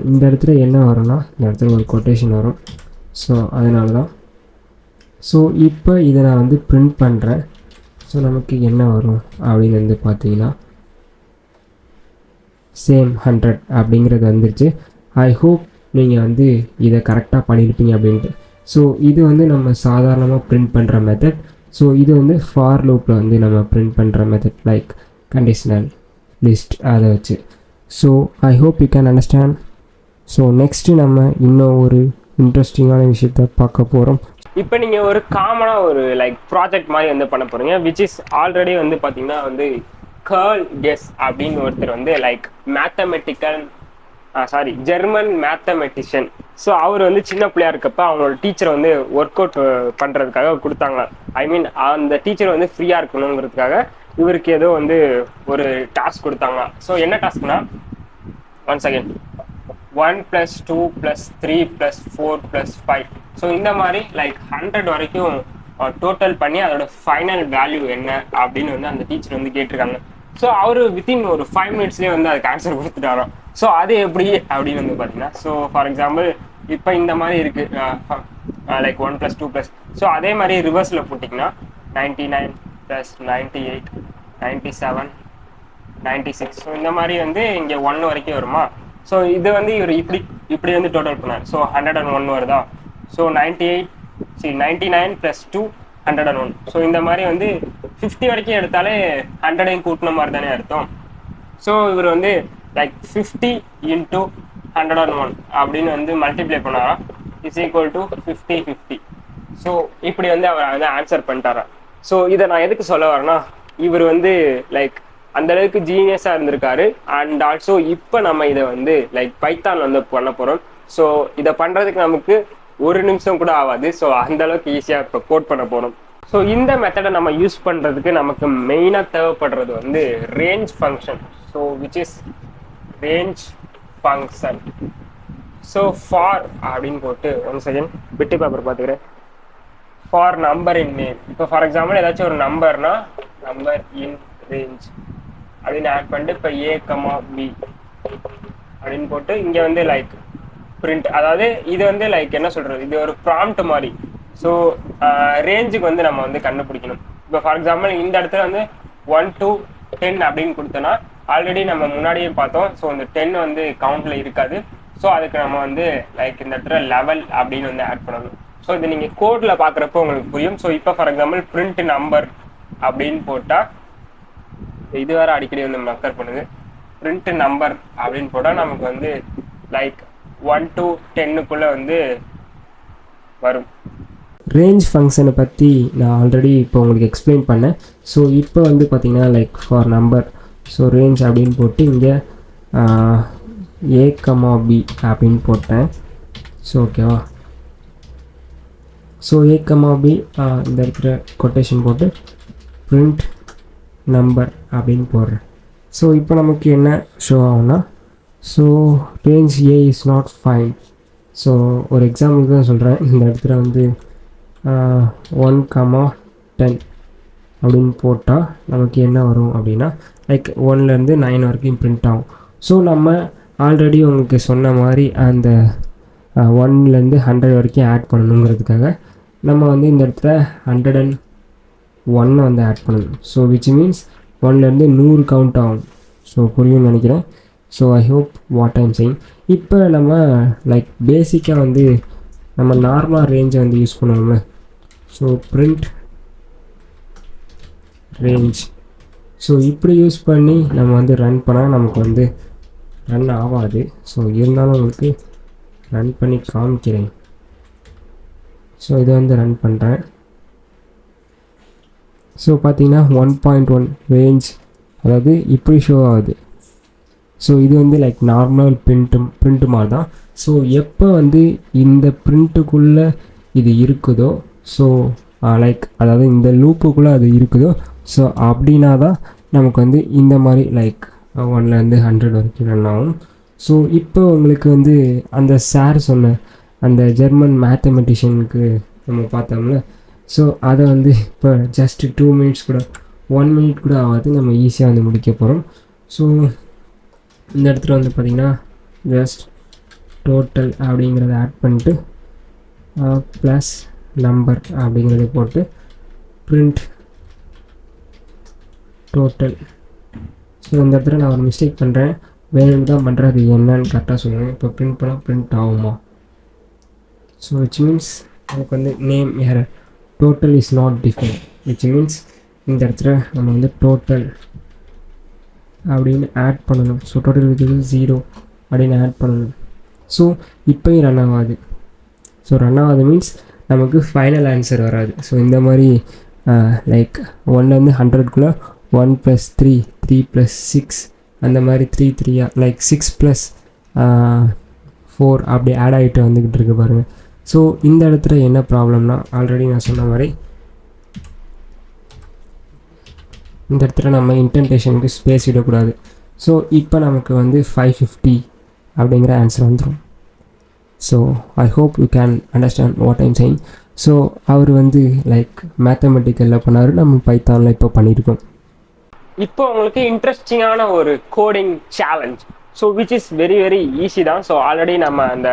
இந்த இடத்துல என்ன வரும்னா, இந்த இடத்துல ஒரு கொட்டேஷன் வரும். ஸோ அதனால தான். ஸோ இப்போ இதை நான் வந்து பிரிண்ட் பண்ணுறேன். ஸோ நமக்கு என்ன வரும் அப்படின்னு வந்து பார்த்தீங்கன்னா சேம் 100 அப்படிங்கிறது வந்துருச்சு. ஐ ஹோப் நீங்கள் வந்து இதை கரெக்டாக பண்ணியிருப்பீங்க அப்படின்ட்டு. ஸோ இது வந்து நம்ம சாதாரணமாக பிரிண்ட் பண்ணுற மெத்தட். ஸோ இது வந்து ஃபார் லூப்பில் வந்து நம்ம பிரிண்ட் பண்ணுற மெத்தட் லைக் கண்டிஷனல் லிஸ்ட் அதை வச்சு. So I hope you can understand. So next நம்ம இன்னும் ஒரு இன்ட்ரெஸ்டிங்கான விஷயத்த பார்க்க போகிறோம். இப்போ நீங்கள் ஒரு காமனாக ஒரு லைக் ப்ராஜெக்ட் மாதிரி வந்து பண்ண போகிறீங்க, விச் இஸ் ஆல்ரெடி வந்து பார்த்தீங்கன்னா வந்து கர்ல் கெஸ் அப்படின்னு ஒருத்தர் வந்து லைக் ஜெர்மன் மேத்தமெட்டிஷியன். ஸோ அவர் வந்து சின்ன பிள்ளையா இருக்கப்ப அவங்களோட டீச்சர் வந்து ஒர்க் அவுட் பண்ணுறதுக்காக கொடுத்தாங்க. ஐ மீன் அந்த டீச்சர் வந்து ஃப்ரீயாக இருக்கணுங்கிறதுக்காக இவருக்கு ஏதோ வந்து ஒரு டாஸ்க் கொடுத்தாங்க. ஸோ என்ன டாஸ்க்னா, ஒன்ஸ் அகேன் 1 + 2 + 3 + 4 + 5. ஸோ இந்த மாதிரி லைக் 100 வரைக்கும் டோட்டல் பண்ணி அதோட ஃபைனல் வேல்யூ என்ன அப்படின்னு வந்து அந்த டீச்சர் வந்து கேட்டிருக்காங்க. ஸோ அவர் வித்தின் ஒரு 5 மினிட்ஸ்லேயே வந்து அதுக்கு ஆன்சர் கொடுத்துட்டாராம். ஸோ அது எப்படி அப்படின்னு வந்து பார்த்தீங்கன்னா, ஸோ ஃபார் எக்ஸாம்பிள் இப்போ இந்த மாதிரி இருக்கு லைக் 1 + 2 +. ஸோ அதே மாதிரி ரிவர்ஸில் போட்டிங்கன்னா 99 + 98 97 96. ஸோ இந்த மாதிரி வந்து இங்கே 1 வரைக்கும் வருமா. ஸோ இது வந்து இவர் இப்படி வந்து டோட்டல் பண்ணார். ஸோ 101 வருதா. ஸோ 99 + 2 101. ஸோ இந்த மாதிரி வந்து 50 வரைக்கும் எடுத்தாலே 100 கூட்டின மாதிரி தானே அர்த்தம். ஸோ இவர் வந்து லைக் 50 × 101 அப்படின்னு வந்து மல்டிப்ளை பண்ணாரா, இஸ் ஈக்குவல் டு 50 50. ஸோ இப்படி வந்து அவர் வந்து ஆன்சர் பண்ணிட்டாரா. ஸோ இதை நான் எதுக்கு சொல்ல வரேன்னா, இவர் வந்து லைக் அந்த அளவுக்கு ஜீனியஸாக இருந்திருக்காரு. அண்ட் ஆல்சோ இப்போ நம்ம இதை வந்து லைக் பைத்தான் வந்து பண்ண போகிறோம். ஸோ இதை பண்ணுறதுக்கு நமக்கு 1 நிமிஷம் கூட ஆகாது. ஸோ அந்த அளவுக்கு ஈஸியாக இப்போ கோட் பண்ண போகிறோம். ஸோ இந்த மெத்தடை நம்ம யூஸ் பண்ணுறதுக்கு நமக்கு மெயினாக தேவைப்படுறது வந்து range function. So which is range function. So for அப்படின்னு போட்டு 1 செகண்ட் பிட்டு பேப்பர் பார்த்துக்கிறேன். For number in name. இப்போ ஃபார் எக்ஸாம்பிள் ஏதாச்சும் ஒரு நம்பர்னா நம்பர் இன் ரேஞ்ச் அப்படின்னு ஆட் பண்ணிட்டு இப்போ ஏ கமா பி அப்படின்னு போட்டு இங்கே வந்து லைக் பிரிண்ட், அதாவது இது வந்து லைக் என்ன சொல்கிறது, இது ஒரு ப்ராம்ப்ட் மாதிரி. ஸோ ரேஞ்சுக்கு வந்து நம்ம வந்து கண்டுபிடிக்கணும். இப்போ ஃபார் எக்ஸாம்பிள் இந்த இடத்துல வந்து 1 to 10 அப்படின்னு கொடுத்தோன்னா ஆல்ரெடி நம்ம முன்னாடியே பார்த்தோம். ஸோ இந்த 10 வந்து கவுண்ட்ல இருக்காது. ஸோ அதுக்கு நம்ம வந்து லைக் இந்த இடத்துல லெவல் அப்படின்னு வந்து ஆட் பண்ணணும். ஸோ இது நீங்கள் கோடில் பார்க்குறப்போ உங்களுக்கு புரியும். ஸோ இப்போ ஃபார் எக்ஸாம்பிள் பிரிண்ட் நம்பர் அப்படின்னு போட்டால், இது வேறு அடிக்கடி வந்து மக்கர் பண்ணுது. பிரிண்ட் நம்பர் அப்படின்னு போட்டால் நமக்கு வந்து லைக் 1 to 10க்குள்ளே வந்து வரும். ரேஞ்ச் ஃபங்க்ஷனை பற்றி நான் ஆல்ரெடி இப்போ உங்களுக்கு எக்ஸ்பிளைன் பண்ணேன். ஸோ இப்போ வந்து பார்த்திங்கன்னா like for number, so range அப்படின்னு போட்டு இங்கே ஏ கமா பி அப்படின்னு போட்டேன். ஸோ ஓகேவா. ஸோ ஏ கமா பி இந்த இடத்துல கொட்டேஷன் போட்டு பிரிண்ட் நம்பர் அப்படின்னு போடுறேன். ஸோ இப்போ நமக்கு என்ன ஷோ ஆகும்னா, so range A is not fine. So ஒரு எக்ஸாம்பிளுக்கு தான் சொல்கிறேன். இந்த இடத்துல வந்து 1,10 அப்படின்னு போட்டால் நமக்கு என்ன வரும் அப்படின்னா லைக் 1லேருந்து 9 வரைக்கும் பிரிண்ட் ஆகும். ஸோ நம்ம ஆல்ரெடி உங்களுக்கு சொன்ன மாதிரி அந்த 1லேருந்து 100 வரைக்கும் ஆட் பண்ணணுங்கிறதுக்காக நம்ம வந்து இந்த இடத்துல 101 வந்து ஆட் பண்ணணும். ஸோ விச் மீன்ஸ் 1லேருந்து 100 கவுண்ட் ஆகும். ஸோ புரியும்னு நினைக்கிறேன். So I hope what I'm saying. இப்போ நம்ம லைக் பேசிக்காக வந்து நம்ம நார்மலாக ரேஞ்சை வந்து யூஸ் பண்ணுவோம்ல. ஸோ பிரிண்ட் ரேஞ்ச், ஸோ இப்படி யூஸ் பண்ணி நம்ம வந்து ரன் பண்ணால் நமக்கு வந்து ரன் ஆகாது. ஸோ இருந்தாலும் உங்களுக்கு ரன் பண்ணி காமிக்கிறேன். ஸோ இதை வந்து ரன் பண்ணுறேன். ஸோ பார்த்தீங்கன்னா 1.1 ரேஞ்ச், அதாவது இப்படி ஷோ ஆகுது. ஸோ இது வந்து லைக் நார்மல் பிரிண்ட்டு மாதிரி தான். ஸோ எப்போ வந்து இந்த பிரிண்ட்டுக்குள்ளே இது இருக்குதோ, ஸோ லைக் அதாவது இந்த லூப்புக்குள்ளே அது இருக்குதோ, ஸோ அப்படின்னா தான் நமக்கு வந்து இந்த மாதிரி லைக் 1லேருந்து 100 வரைக்கும் ரன் ஆகும். ஸோ இப்போ உங்களுக்கு வந்து அந்த சார் சொன்ன அந்த ஜெர்மன் மேத்தமெட்டிஷியனுக்கு நம்ம பார்த்தோம்ல, ஸோ அதை வந்து இப்போ ஜஸ்ட் 2 மினிட்ஸ் கூட 1 மினிட் கூட ஆகாது, நம்ம ஈஸியாக வந்து முடிக்க போகிறோம். ஸோ இந்த இடத்துல வந்து பார்த்திங்கன்னா ஜஸ்ட் டோட்டல் அப்படிங்கிறத ஆட் பண்ணிட்டு ப்ளஸ் நம்பர் அப்படிங்கிறத போட்டு பிரிண்ட் டோட்டல். ஸோ இந்த இடத்துல நான் ஒரு மிஸ்டேக் பண்ணுறேன், வேணும்னு தான் பண்ணுறேன். அது என்னன்னு கரெக்டாக சொல்லுவேன். இப்போ பிரிண்ட் பண்ணால் பிரிண்ட் ஆகுமா? ஸோ விச் மீன்ஸ் நமக்கு வந்து name error, total is not define, which means இந்த இடத்துல நம்ம வந்து டோட்டல் அப்படின்னு ஆட் பண்ணணும். ஸோ டோட்டல் இருக்குது 0 அப்படின்னு ஆட் பண்ணணும். ஸோ இப்போயும் ரன் ஆகாது. ஸோ ரன் ஆகாது மீன்ஸ் நமக்கு ஃபைனல் ஆன்சர் வராது. ஸோ இந்த மாதிரி லைக் 1லேருந்து 100க்குள்ளே 1 + 3 3 + 6 அந்த மாதிரி 3 3 லைக் 6 + 4 அப்படி ஆட் ஆகிட்டு வந்துக்கிட்டு இருக்கு பாருங்கள். ஸோ இந்த இடத்துல என்ன ப்ராப்ளம்னா, ஆல்ரெடி நான் சொன்ன மாதிரி இந்த இடத்துல நம்ம இன்டென்டேஷனுக்கு ஸ்பேஸ் விடக்கூடாது. ஸோ இப்போ நமக்கு வந்து 550 அப்படிங்கிற ஆன்சர் வந்துடும். So I hope you can understand what I'm saying. So அவர் வந்து லைக் மேத்தமெட்டிக்கலில் பண்ணார், நம்ம பைத்தானில் இப்போ பண்ணியிருக்கோம். இப்போ உங்களுக்கு இன்ட்ரெஸ்டிங்கான ஒரு coding challenge, so which is very very easy தான். ஸோ ஆல்ரெடி நம்ம அந்த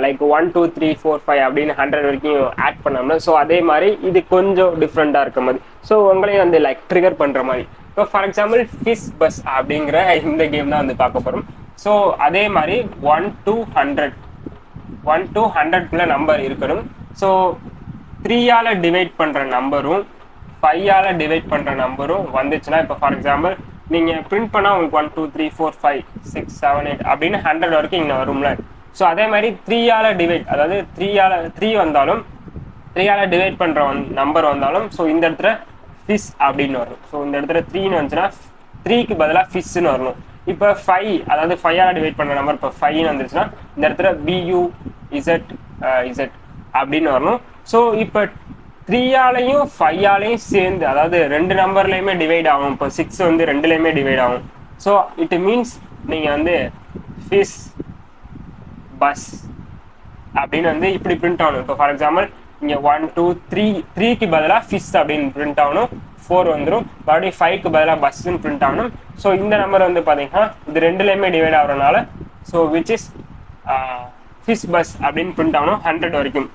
லைக் 1 2 3 4 5 அப்படின்னு 100 வரைக்கும் ஆட் பண்ணோம்னா, ஸோ அதே மாதிரி இது கொஞ்சம் டிஃப்ரெண்ட்டாக இருக்க மாதிரி, ஸோ உங்களையும் வந்து லைக் ட்ரிகர் பண்ணுற மாதிரி. இப்போ ஃபார் எக்ஸாம்பிள் ஃபிஷ் பஸ் அப்படிங்கிற இந்த கேம் தான் வந்து பார்க்க போகிறோம். ஸோ அதே மாதிரி 1 to 100க்குள்ளே நம்பர் இருக்கணும். ஸோ 3ஆல் டிவைட் பண்ணுற நம்பரும் 5ஆல் டிவைட் பண்ணுற நம்பரும் வந்துச்சுன்னா, இப்போ ஃபார் எக்ஸாம்பிள் நீங்கள் பிரிண்ட் பண்ணால் உங்களுக்கு 1 2 3 4 5 6 7 8 அப்படின்னு 100 வரைக்கும் இங்கே வரும்ல. ஸோ அதே மாதிரி 3ஆல் டிவைட், அதாவது 3 வந்தாலும் 3ஆல் டிவைட் பண்ணுற நம்பர் வந்தாலும், ஸோ இந்த இடத்துல ஃபிஷ் அப்படின்னு வரும். ஸோ இந்த இடத்துல 3ன்னு வந்துச்சுன்னா 3க்கு பதிலாக ஃபிஷ்ன்னு வரணும். இப்போ 5, அதாவது 5ஆல் டிவைட் பண்ணுற நம்பர் இப்போ 5ன்னு வந்துருச்சுன்னா இந்த இடத்துல BUZZ அப்படின்னு வரணும். ஸோ இப்போ 3ஆலையும் 5ஆலையும் சேர்ந்து, அதாவது 2 நம்பர்லையுமே டிவைட் ஆகும். இப்போ 6 வந்து 2லையுமே டிவைட் ஆகும். ஸோ இட் மீன்ஸ் நீங்கள் வந்து ஃபிஷ் பஸ் அப்படின்னு வந்து இப்படி பிரிண்ட் ஆகணும். இப்போ ஃபார் எக்ஸாம்பிள் இங்கே 1 2 3 3க்கு பதிலாக ஃபிஷ் அப்படின்னு பிரிண்ட் ஆகணும், 4 வந்துடும். மறுபடியும் 5க்கு பதிலாக பஸ்ன்னு பிரிண்ட் ஆகணும். ஸோ இந்த நம்பர் வந்து பார்த்தீங்கன்னா இது ரெண்டுலேயுமே டிவைட் ஆகிறனால so which is fizz buzz அப்படின்னு பிரிண்ட் ஆகணும் 100 வரைக்கும்.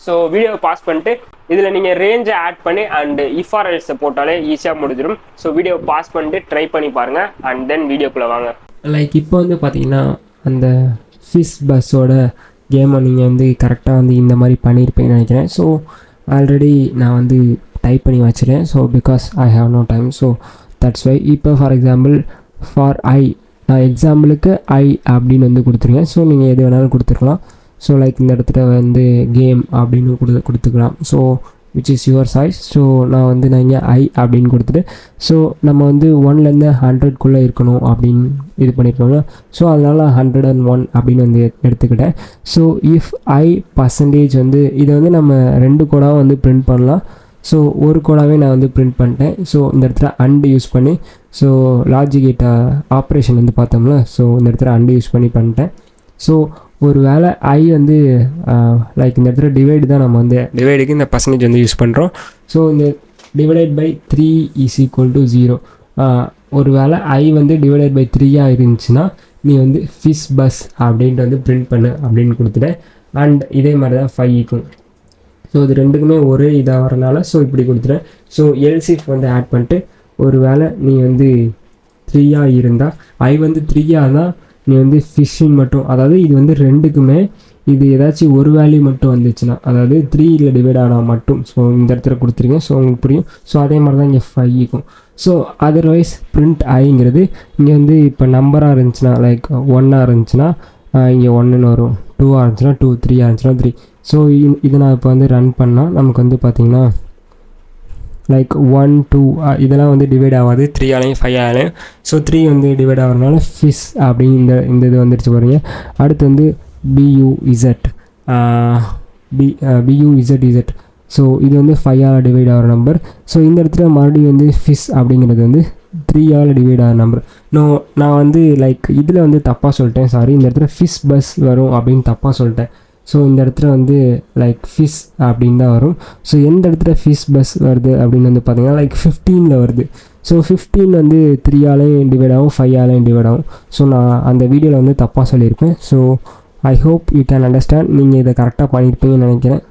ஸோ வீடியோவை பாஸ் பண்ணிட்டு இதில் நீங்கள் ரேஞ்சை ஆட் பண்ணி அண்ட் இஃப்ஆர்எல்ஸை போட்டாலே ஈஸியாக முடிஞ்சிடும். ஸோ வீடியோவை பாஸ் பண்ணிட்டு ட்ரை பண்ணி பாருங்கள் அண்ட் தென் வீடியோக்குள்ளே வாங்க. லைக் இப்போ வந்து பார்த்தீங்கன்னா அந்த ஃபிஷ் பஸ்ஸோட கேமை நீங்கள் வந்து கரெக்டாக வந்து இந்த மாதிரி பண்ணியிருப்பேன்னு நினைக்கிறேன். ஸோ ஆல்ரெடி நான் வந்து டைப் பண்ணி வச்சுருக்கேன். So because I have no time, so that's why. இப்போ ஃபார் எக்ஸாம்பிள் ஃபார் ஐ, நான் எக்ஸாம்பிளுக்கு ஐ அப்படின்னு வந்து கொடுத்துருக்கேன். ஸோ நீங்கள் எது வேணாலும் கொடுத்துருக்கலாம். ஸோ லைக் இந்த இடத்துல வந்து கேம் அப்படின்னு கொடுத்துக்கலாம். So which is your choice. So நான் இங்கே ஐ அப்படின்னு கொடுத்துட்டு ஸோ நம்ம வந்து 1லேருந்து 100க்குள்ளே இருக்கணும் அப்படின்னு இது பண்ணியிருக்கோங்க. ஸோ அதனால் 101 அப்படின்னு வந்து எடுத்துக்கிட்டேன். ஸோ இஃப் ஐ பர்சன்டேஜ் வந்து இதை வந்து நம்ம 2 கோடாக வந்து பிரிண்ட் பண்ணலாம். ஸோ ஒரு கோடாகவே நான் வந்து பிரிண்ட் பண்ணிட்டேன். ஸோ இந்த இடத்துல அண்டு யூஸ் பண்ணி ஸோ லாஜிக் ஆப்ரேஷன் வந்து பார்த்தோம்ல, ஸோ இந்த இடத்துல அண்டு யூஸ் பண்ணி பண்ணிட்டேன். ஸோ ஒரு வேளை ஐ வந்து லைக் இந்த இடத்துல டிவைடு தான் நம்ம வந்து டிவைடுக்கு இந்த பர்சன்டேஜ் வந்து யூஸ் பண்ணுறோம். ஸோ இந்த divided by 3 is equal to 0. ஒரு வேளை ஐ வந்து டிவைடட் பை 3 இருந்துச்சுன்னா நீ வந்து ஃபிஷ் பஸ் அப்படின்ட்டு வந்து பிரிண்ட் பண்ணு அப்படின்னு கொடுத்துட்டேன். அண்ட் இதே மாதிரி தான் 5க்கும். ஸோ இது ரெண்டுக்குமே ஒரே இதாக வரனால ஸோ இப்படி கொடுத்துட்டேன். ஸோ எல்சிஃப் வந்து ஆட் பண்ணிட்டு ஒரு வேளை நீ வந்து 3 இருந்தால் ஐ வந்து 3 தான் நீ வந்து ஃபிஷ்ஷின் மட்டும், அதாவது இது வந்து ரெண்டுக்குமே இது ஏதாச்சும் ஒரு வேல்யூ மட்டும் வந்துச்சுன்னா, அதாவது 3ல் டிவைட் ஆனால் மட்டும் ஸோ இந்த இடத்துல கொடுத்துருக்கேன். ஸோ உங்களுக்கு புரியும். ஸோ அதே மாதிரி தான் இங்கே 5க்கும். ஸோ அதர்வைஸ் பிரிண்ட் ஐங்கிறது இங்கே வந்து இப்போ நம்பராக இருந்துச்சுன்னா லைக் 1 இருந்துச்சுன்னா இங்கே 1ன்னு வரும், 2 இருந்துச்சுன்னா 2, 3 இருந்துச்சுன்னா 3. ஸோ இதை நான் இப்போ வந்து ரன் பண்ணால் நமக்கு வந்து பார்த்திங்கன்னா லைக் 1 2 இதெல்லாம் வந்து டிவைட் ஆகாது 3ஆலையும் 5ஆலையும். ஸோ 3 வந்து டிவைட் ஆகிறதுனால ஃபிஷ் அப்படின்னு இந்த இது வந்துடுச்சு பாருங்க. அடுத்து வந்து BUZZ. ஸோ இது வந்து 5ஆல் டிவைட் ஆகிற நம்பர். ஸோ இந்த இடத்துல மறுபடியும் வந்து ஃபிஷ் அப்படிங்கிறது வந்து 3ஆல் டிவைட் ஆகிற நம்பர். நான் வந்து லைக் இதில் வந்து தப்பாக சொல்லிட்டேன், சாரி. இந்த இடத்துல ஃபிஷ் பஸ் வரும் அப்படின்னு தப்பாக சொல்லிட்டேன். ஸோ இந்த இடத்துல வந்து லைக் ஃபிஷ் அப்படின்னு தான் வரும். ஸோ எந்த இடத்துல ஃபிஷ் பஸ் வருது அப்படின்னு வந்து பார்த்தீங்கன்னா லைக் 15ல் வருது. ஸோ 15 வந்து 3ஆலையும் டிவைட் ஆகும், 5ஆலையும் டிவைட் ஆகும். ஸோ நான் அந்த வீடியோவில் வந்து தப்பாக சொல்லியிருப்பேன். So I hope you can understand. நீங்கள் இதை கரெக்டாக பண்ணியிருப்பீங்கன்னு நினைக்கிறேன்.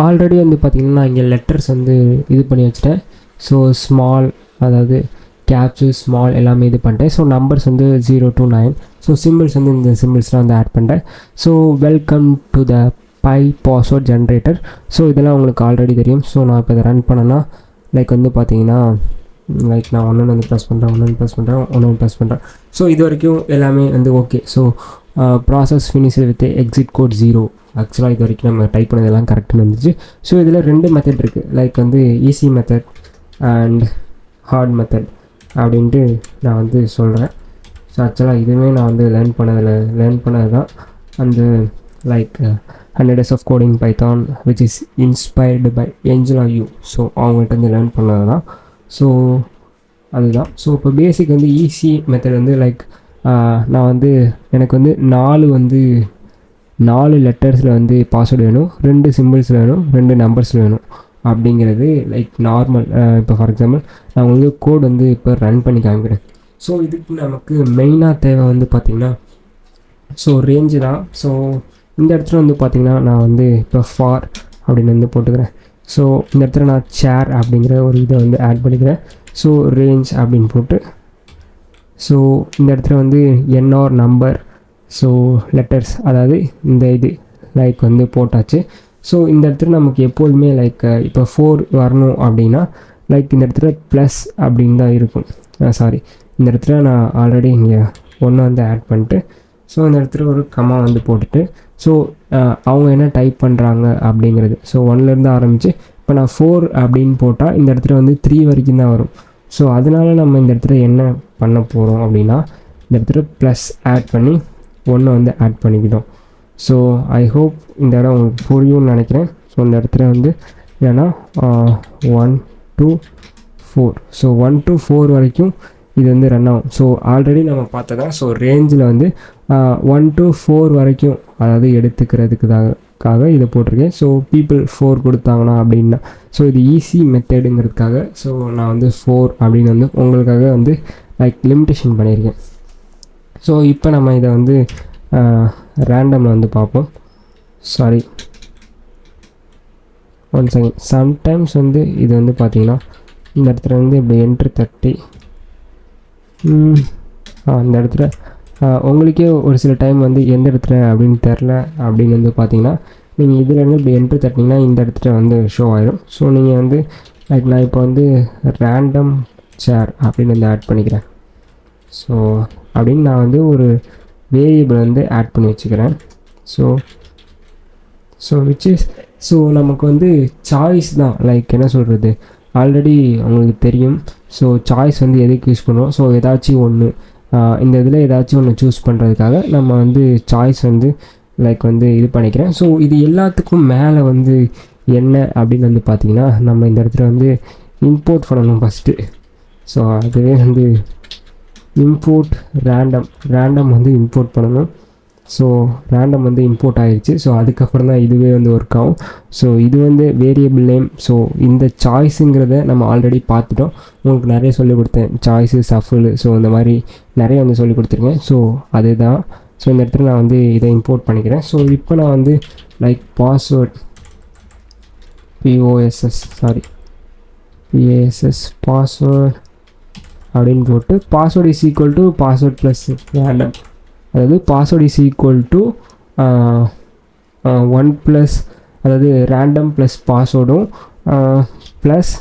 ஆல்ரெடி வந்து பார்த்திங்கன்னா நான் இங்கே லெட்டர்ஸ் வந்து இது பண்ணி வச்சுட்டேன். ஸோ ஸ்மால், அதாவது கேப்ஸு ஸ்மால் எல்லாமே இது பண்ணிட்டேன். ஸோ நம்பர்ஸ் வந்து 0 to 9. ஸோ சிம்பிள்ஸ் வந்து இந்த சிம்பிள்ஸ்லாம் வந்து ஆட் பண்ணிட்டேன். So welcome to the Py password generator. So இதெல்லாம் உங்களுக்கு ஆல்ரெடி தெரியும். ஸோ நான் இப்போ இதை ரன் பண்ணேன்னா லைக் வந்து பார்த்தீங்கன்னா லைக் நான் ஒன்று வந்து ப்ரெஸ் பண்ணுறேன். ஸோ இது வரைக்கும் எல்லாமே வந்து okay. So process finished with exit code 0. ஆக்சுவலாக இது வரைக்கும் நம்ம டைப் பண்ணதெல்லாம் கரெக்டுன்னு வந்துச்சு. ஸோ இதில் 2 மெத்தட் இருக்குது. லைக் வந்து easy method and hard method அப்படின்ட்டு நான் வந்து சொல்கிறேன். ஸோ ஆக்சுவலாக இதுவுமே நான் வந்து லேர்ன் பண்ணது தான் அந்த like 100 days of coding Python which is inspired by Angela Yu. So அவங்கள்ட்ட வந்து லேர்ன் பண்ணது தான். ஸோ அதுதான். ஸோ இப்போ பேசிக் வந்து ஈஸி மெத்தட் வந்து லைக் நான் வந்து எனக்கு வந்து 4 லெட்டர்ஸில் வந்து பாஸ்வேர்டு வேணும், 2 சிம்பிள்ஸில் வேணும், 2 நம்பர்ஸில் வேணும் அப்படிங்கிறது லைக் நார்மல். இப்போ ஃபார் எக்ஸாம்பிள் நான் உங்களுக்கு கோட் வந்து இப்போ ரன் பண்ணி காமிக்கிறேன். ஸோ இதுக்கு நமக்கு மெயினாக தேவை வந்து பார்த்திங்கன்னா ஸோ ரேஞ்சு தான். ஸோ இந்த இடத்துல வந்து பார்த்திங்கன்னா நான் வந்து இப்போ ஃபார் அப்படின்னு வந்து போட்டுக்கிறேன். ஸோ இந்த இடத்துல நான் சேர் அப்படிங்கிற ஒரு இதை வந்து ஆட் பண்ணிக்கிறேன். ஸோ ரேஞ்ச் அப்படின்னு போட்டு ஸோ இந்த இடத்துல வந்து என்ஆர் நம்பர், ஸோ லெட்டர்ஸ், அதாவது இந்த இது லைக் வந்து போட்டாச்சு. ஸோ இந்த இடத்துல நமக்கு எப்போதுமே லைக் இப்போ 4 வரணும் அப்படின்னா லைக் இந்த இடத்துல ப்ளஸ் அப்படின்னு தான் இருக்கும். சாரி, இந்த இடத்துல நான் ஆல்ரெடி இங்கே 1 வந்து ஆட் பண்ணிட்டு ஸோ இந்த இடத்துல ஒரு கமா வந்து போட்டுட்டு ஸோ அவங்க என்ன டைப் பண்ணுறாங்க அப்படிங்கிறது. ஸோ 1லேருந்து ஆரம்பித்து இப்போ நான் 4 அப்படின்னு போட்டால் இந்த இடத்துல வந்து 3 வரைக்கும் தான் வரும். ஸோ அதனால நம்ம இந்த இடத்துல என்ன பண்ண போகிறோம் அப்படின்னா இந்த இடத்துல ப்ளஸ் ஆட் பண்ணி 1 வந்து ஆட் பண்ணிக்கிட்டோம். ஸோ ஐ ஹோப் இந்த இடம் உங்களுக்கு புரியும்னு நினைக்கிறேன். ஸோ இந்த இடத்துல வந்து ஏன்னா 1 to 4, ஸோ 1 to 4 வரைக்கும் இது வந்து ரன் ஆகும். ஸோ ஆல்ரெடி நம்ம பார்த்ததான். ஸோ ரேஞ்சில் வந்து 1 to 4 வரைக்கும் அதாவது எடுத்துக்கிறதுக்காக இதை போட்டிருக்கேன். ஸோ பீப்புள் 4 கொடுத்தாங்கன்னா அப்படின்னா ஸோ இது ஈஸி மெத்தடுங்கிறதுக்காக ஸோ நான் வந்து 4 அப்படின்னு வந்து உங்களுக்காக வந்து லைக் லிமிட்டேஷன் பண்ணியிருக்கேன். ஸோ இப்போ நம்ம இதை வந்து ரேண்டமில் வந்து பார்ப்போம். Sorry, one second. சம்டைம்ஸ் வந்து இது வந்து பார்த்திங்கன்னா இந்த இடத்துல வந்து இப்படி என்ட்ரு தட்டி இந்த இடத்துல உங்களுக்கே ஒரு சில டைம் வந்து எந்த இடத்துல அப்படின்னு தெரில அப்படின்னு வந்து பார்த்தீங்கன்னா நீங்கள் இதிலேருந்து இப்படி என்ட்ரு தட்டிங்கன்னா இந்த இடத்துல வந்து ஷோ ஆகிடும். ஸோ நீங்கள் வந்து லைக் நான் இப்போ வந்து ரேண்டம் சேர் அப்படின்னு வந்து ஆட் பண்ணிக்கிறேன். ஸோ அப்படின்னு நான் வந்து ஒரு வேரியபிள் வந்து ஆட் பண்ணி வச்சுக்கிறேன். ஸோ விச் இஸ் ஸோ நமக்கு வந்து சாய்ஸ் தான், லைக் என்ன சொல்கிறது, ஆல்ரெடி உங்களுக்கு தெரியும். ஸோ சாய்ஸ் வந்து எதுக்கு யூஸ் பண்ணுவோம், ஸோ ஏதாச்சும் ஒன்று இந்த இதில் ஏதாச்சும் ஒன்று சூஸ் பண்ணுறதுக்காக நம்ம வந்து சாய்ஸ் வந்து லைக் வந்து இது பண்ணிக்கிறேன். ஸோ இது எல்லாத்துக்கும் மேலே வந்து என்ன அப்படின்னு வந்து பார்த்திங்கன்னா நம்ம இந்த இடத்துல வந்து இம்போர்ட் பண்ணணும் ஃபஸ்ட்டு. ஸோ அதுவே வந்து இம்போர்ட் ரேண்டம் வந்து இம்போர்ட் பண்ணணும். ஸோ ரேண்டம் வந்து இம்போர்ட் ஆகிடுச்சு. ஸோ அதுக்கப்புறம் தான் இதுவே வந்து ஒர்க் ஆகும். ஸோ இது வந்து வேரியபிள் நேம். ஸோ இந்த சாய்ஸுங்கிறத நம்ம ஆல்ரெடி பார்த்துட்டோம். உங்களுக்கு நிறைய சொல்லிக் கொடுத்தேன், சாய்ஸு சஃபுல், ஸோ இந்த மாதிரி நிறைய வந்து சொல்லிக் கொடுத்துருக்கேன். ஸோ அதுதான். ஸோ இந்த இடத்துல நான் வந்து இதை இம்போர்ட் பண்ணிக்கிறேன். ஸோ இப்போ நான் வந்து லைக் பாஸ்வேர்ட் பாஸ்வேர்ட் அப்படின்னு போட்டு password is equal to password plus random, அதாவது password is equal to 1 plus அதாவது ரேண்டம் ப்ளஸ் பாஸ்வேர்டும் ப்ளஸ்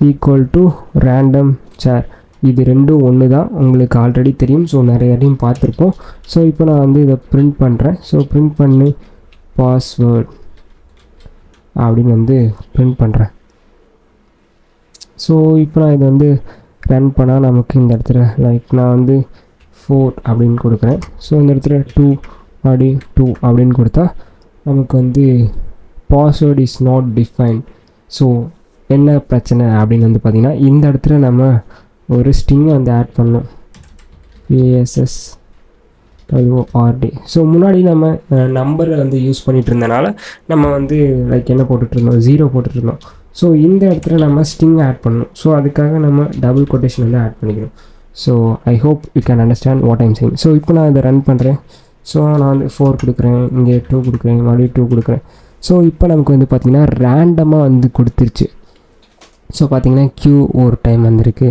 ஈக்குவல் டு ரேண்டம் சேர். இது ரெண்டும் ஒன்று தான், உங்களுக்கு ஆல்ரெடி தெரியும். ஸோ நிறைய பார்த்துருப்போம். ஸோ இப்போ நான் வந்து இதை பிரிண்ட் பண்ணுறேன். ஸோ பிரிண்ட் பண்ணி பாஸ்வேர்ட் அப்படின்னு வந்து பிரிண்ட் பண்ணுறேன். ஸோ இப்போ நான் இதை வந்து ரன் பண்ணால் நமக்கு இந்த இடத்துல லைக் நான் வந்து 4 அப்படின்னு கொடுக்குறேன். ஸோ இந்த இடத்துல 2 அப்படின்னு கொடுத்தா நமக்கு வந்து password is not define. So என்ன பிரச்சனை அப்படின்னு வந்து பார்த்திங்கன்னா இந்த இடத்துல நம்ம ஒரு ஸ்ட்ரிங்கை வந்து ஆட் பண்ணோம், ASSWORD. ஸோ முன்னாடி நம்ம நம்பரை வந்து யூஸ் பண்ணிகிட்டு இருந்தனால நம்ம வந்து லைக் என்ன போட்டுட்ருந்தோம், 0 போட்டுட்ருந்தோம். ஸோ இந்த இடத்துல நம்ம ஸ்ட்ரிங் ஆட் பண்ணணும். ஸோ அதுக்காக நம்ம டபுள் கொட்டேஷன் வந்து ஆட் பண்ணிக்கணும். So I hope you can understand what I'm saying. So இப்போ நான் இதை ரன் பண்ணுறேன். ஸோ நான் வந்து 4 கொடுக்குறேன், இங்கே 2 கொடுக்குறேன், மறுபடியும் 2 கொடுக்குறேன். ஸோ இப்போ நமக்கு வந்து பார்த்திங்கன்னா ரேண்டமாக வந்து கொடுத்துருச்சு. ஸோ பார்த்திங்கன்னா Q ஒரு டைம் வந்திருக்கு.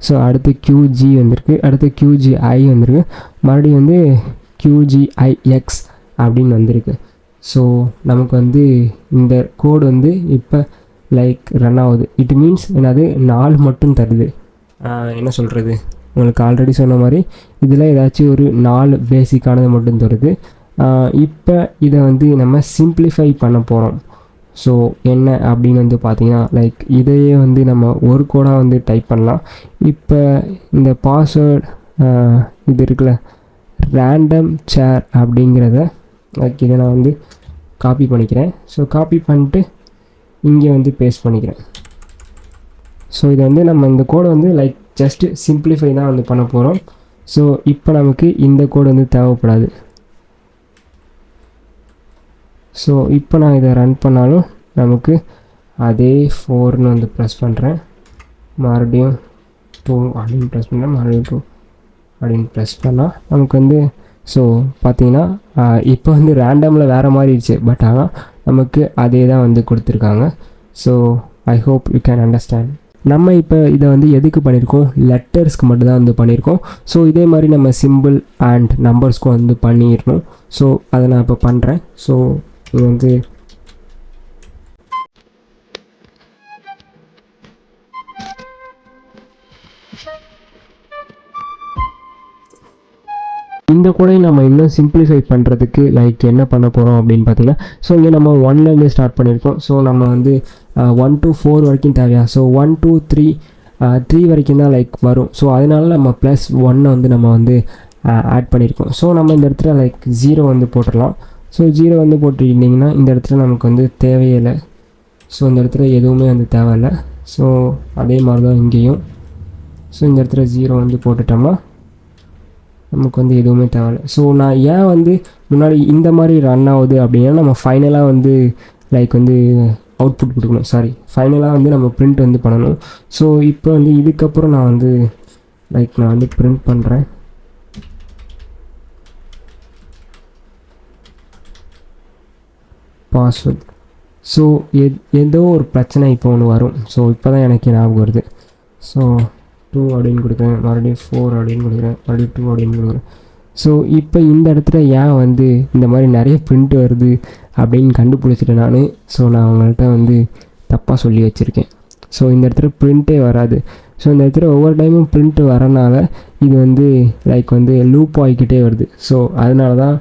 ஸோ அடுத்து QG வந்திருக்கு, அடுத்து QGI வந்திருக்கு, மறுபடியும் வந்து QGIX அப்படின்னு வந்திருக்கு. ஸோ நமக்கு வந்து இந்த கோடு வந்து இப்போ லைக் ரன் ஆகுது. இட் மீன்ஸ் என்னது 4 மட்டும் தருது. என்ன சொல்கிறது, உங்களுக்கு ஆல்ரெடி சொன்ன மாதிரி இதில் ஏதாச்சும் ஒரு 4 பேசிக்கானது மட்டும் தருது. இப்போ இதை வந்து நம்ம சிம்பிளிஃபை பண்ண போகிறோம். ஸோ என்ன அப்படின்னு வந்து பார்த்திங்கன்னா லைக் இதையே வந்து நம்ம ஒரு கோடாக வந்து டைப் பண்ணலாம். இப்போ இந்த பாஸ்வேர்ட் இது இருக்குல்ல ரேண்டம் சேர் அப்படிங்கிறத லைக் இதை நான் வந்து காப்பி பண்ணிக்கிறேன். ஸோ காப்பி பண்ணிட்டு இங்கே வந்து பேஸ்ட் பண்ணிக்கிறேன். ஸோ இதை வந்து நம்ம இந்த கோடை வந்து லைக் ஜஸ்ட்டு சிம்பிளிஃபை தான் வந்து பண்ண போகிறோம். ஸோ இப்போ நமக்கு இந்த கோடு வந்து தேவைப்படாது. ஸோ இப்போ நான் இதை ரன் பண்ணாலும் நமக்கு அதே 4ன்னு வந்து ப்ரெஸ் பண்ணுறேன், மறுபடியும் 2 அப்படின்னு ப்ரெஸ் பண்ணுறேன், மறுபடியும் 2 அப்படின்னு ப்ரெஸ் பண்ணால் நமக்கு வந்து ஸோ பார்த்திங்கன்னா இப்போ வந்து ரேண்டமில் வேறு மாறிடுச்சு. பட் ஆனால் நமக்கு அதே தான் வந்து கொடுத்துருக்காங்க. So I hope you can understand. நம்ம இப்போ இதை வந்து எதுக்கு பண்ணியிருக்கோம், லெட்டர்ஸ்க்கு மட்டும்தான் வந்து பண்ணியிருக்கோம். ஸோ இதே மாதிரி நம்ம சிம்பிள் அண்ட் நம்பர்ஸ்க்கும் வந்து பண்ணிடணும். ஸோ அதை நான் இப்போ பண்ணுறேன். ஸோ இது வந்து இந்த கூட நம்ம இன்னும் சிம்பிளிஃபை பண்ணுறதுக்கு லைக் என்ன பண்ண போகிறோம் அப்படின்னு பார்த்தீங்கன்னா ஸோ இங்கே நம்ம 1லேருந்து ஸ்டார்ட் பண்ணியிருக்கோம். ஸோ நம்ம வந்து 1 to 4 வரைக்கும் தேவையா, ஸோ 1 to 3 வரைக்கும் தான் லைக் வரும். ஸோ அதனால நம்ம +1 வந்து நம்ம வந்து ஆட் பண்ணியிருக்கோம். ஸோ நம்ம இந்த இடத்துல லைக் 0 வந்து போட்டுடலாம். ஸோ 0 வந்து போட்டுக்கிட்டிங்கன்னா இந்த இடத்துல நமக்கு வந்து தேவையில்லை. ஸோ இந்த இடத்துல எதுவுமே வந்து தேவையில்லை. ஸோ அதே மாதிரி தான் இங்கேயும். ஸோ இந்த இடத்துல 0 வந்து போட்டுட்டோம்னா நமக்கு வந்து எதுவுமே தேவையில்லை. ஸோ நான் ஏன் வந்து முன்னாடி இந்த மாதிரி ரன் ஆகுது அப்படின்னா, நம்ம ஃபைனலாக வந்து லைக் வந்து அவுட்புட் கொடுக்கணும், ஃபைனலாக வந்து நம்ம பிரிண்ட் வந்து பண்ணணும். ஸோ இப்போ வந்து இதுக்கப்புறம் நான் வந்து பிரிண்ட் பண்ணுறேன். பாஸ்வேர்ட். ஸோ ஏதோ ஒரு பிரச்சனை இப்போ ஒன்று வரும். ஸோ இப்போ தான் எனக்கு ஞாபகம் வருது. ஸோ 2 அப்படின்னு கொடுக்குறேன், மறுபடியும் 4 அப்படின்னு கொடுக்குறேன், மறுபடியும் 2 அப்படின்னு கொடுக்குறேன். ஸோ இப்போ இந்த இடத்துல ஏன் வந்து இந்த மாதிரி நிறைய பிரிண்ட் வருது அப்படின்னு கண்டுபிடிச்சிட்டேன் நான். ஸோ நான் அவங்கள்ட்ட வந்து தப்பாக சொல்லி வச்சுருக்கேன். ஸோ இந்த இடத்துல பிரிண்ட்டே வராது. ஸோ இந்த இடத்துல ஒவ்வொரு டைமும் பிரிண்ட் வரனால இது வந்து லைக் வந்து லூப் ஆகிக்கிட்டே வருது. ஸோ அதனால தான்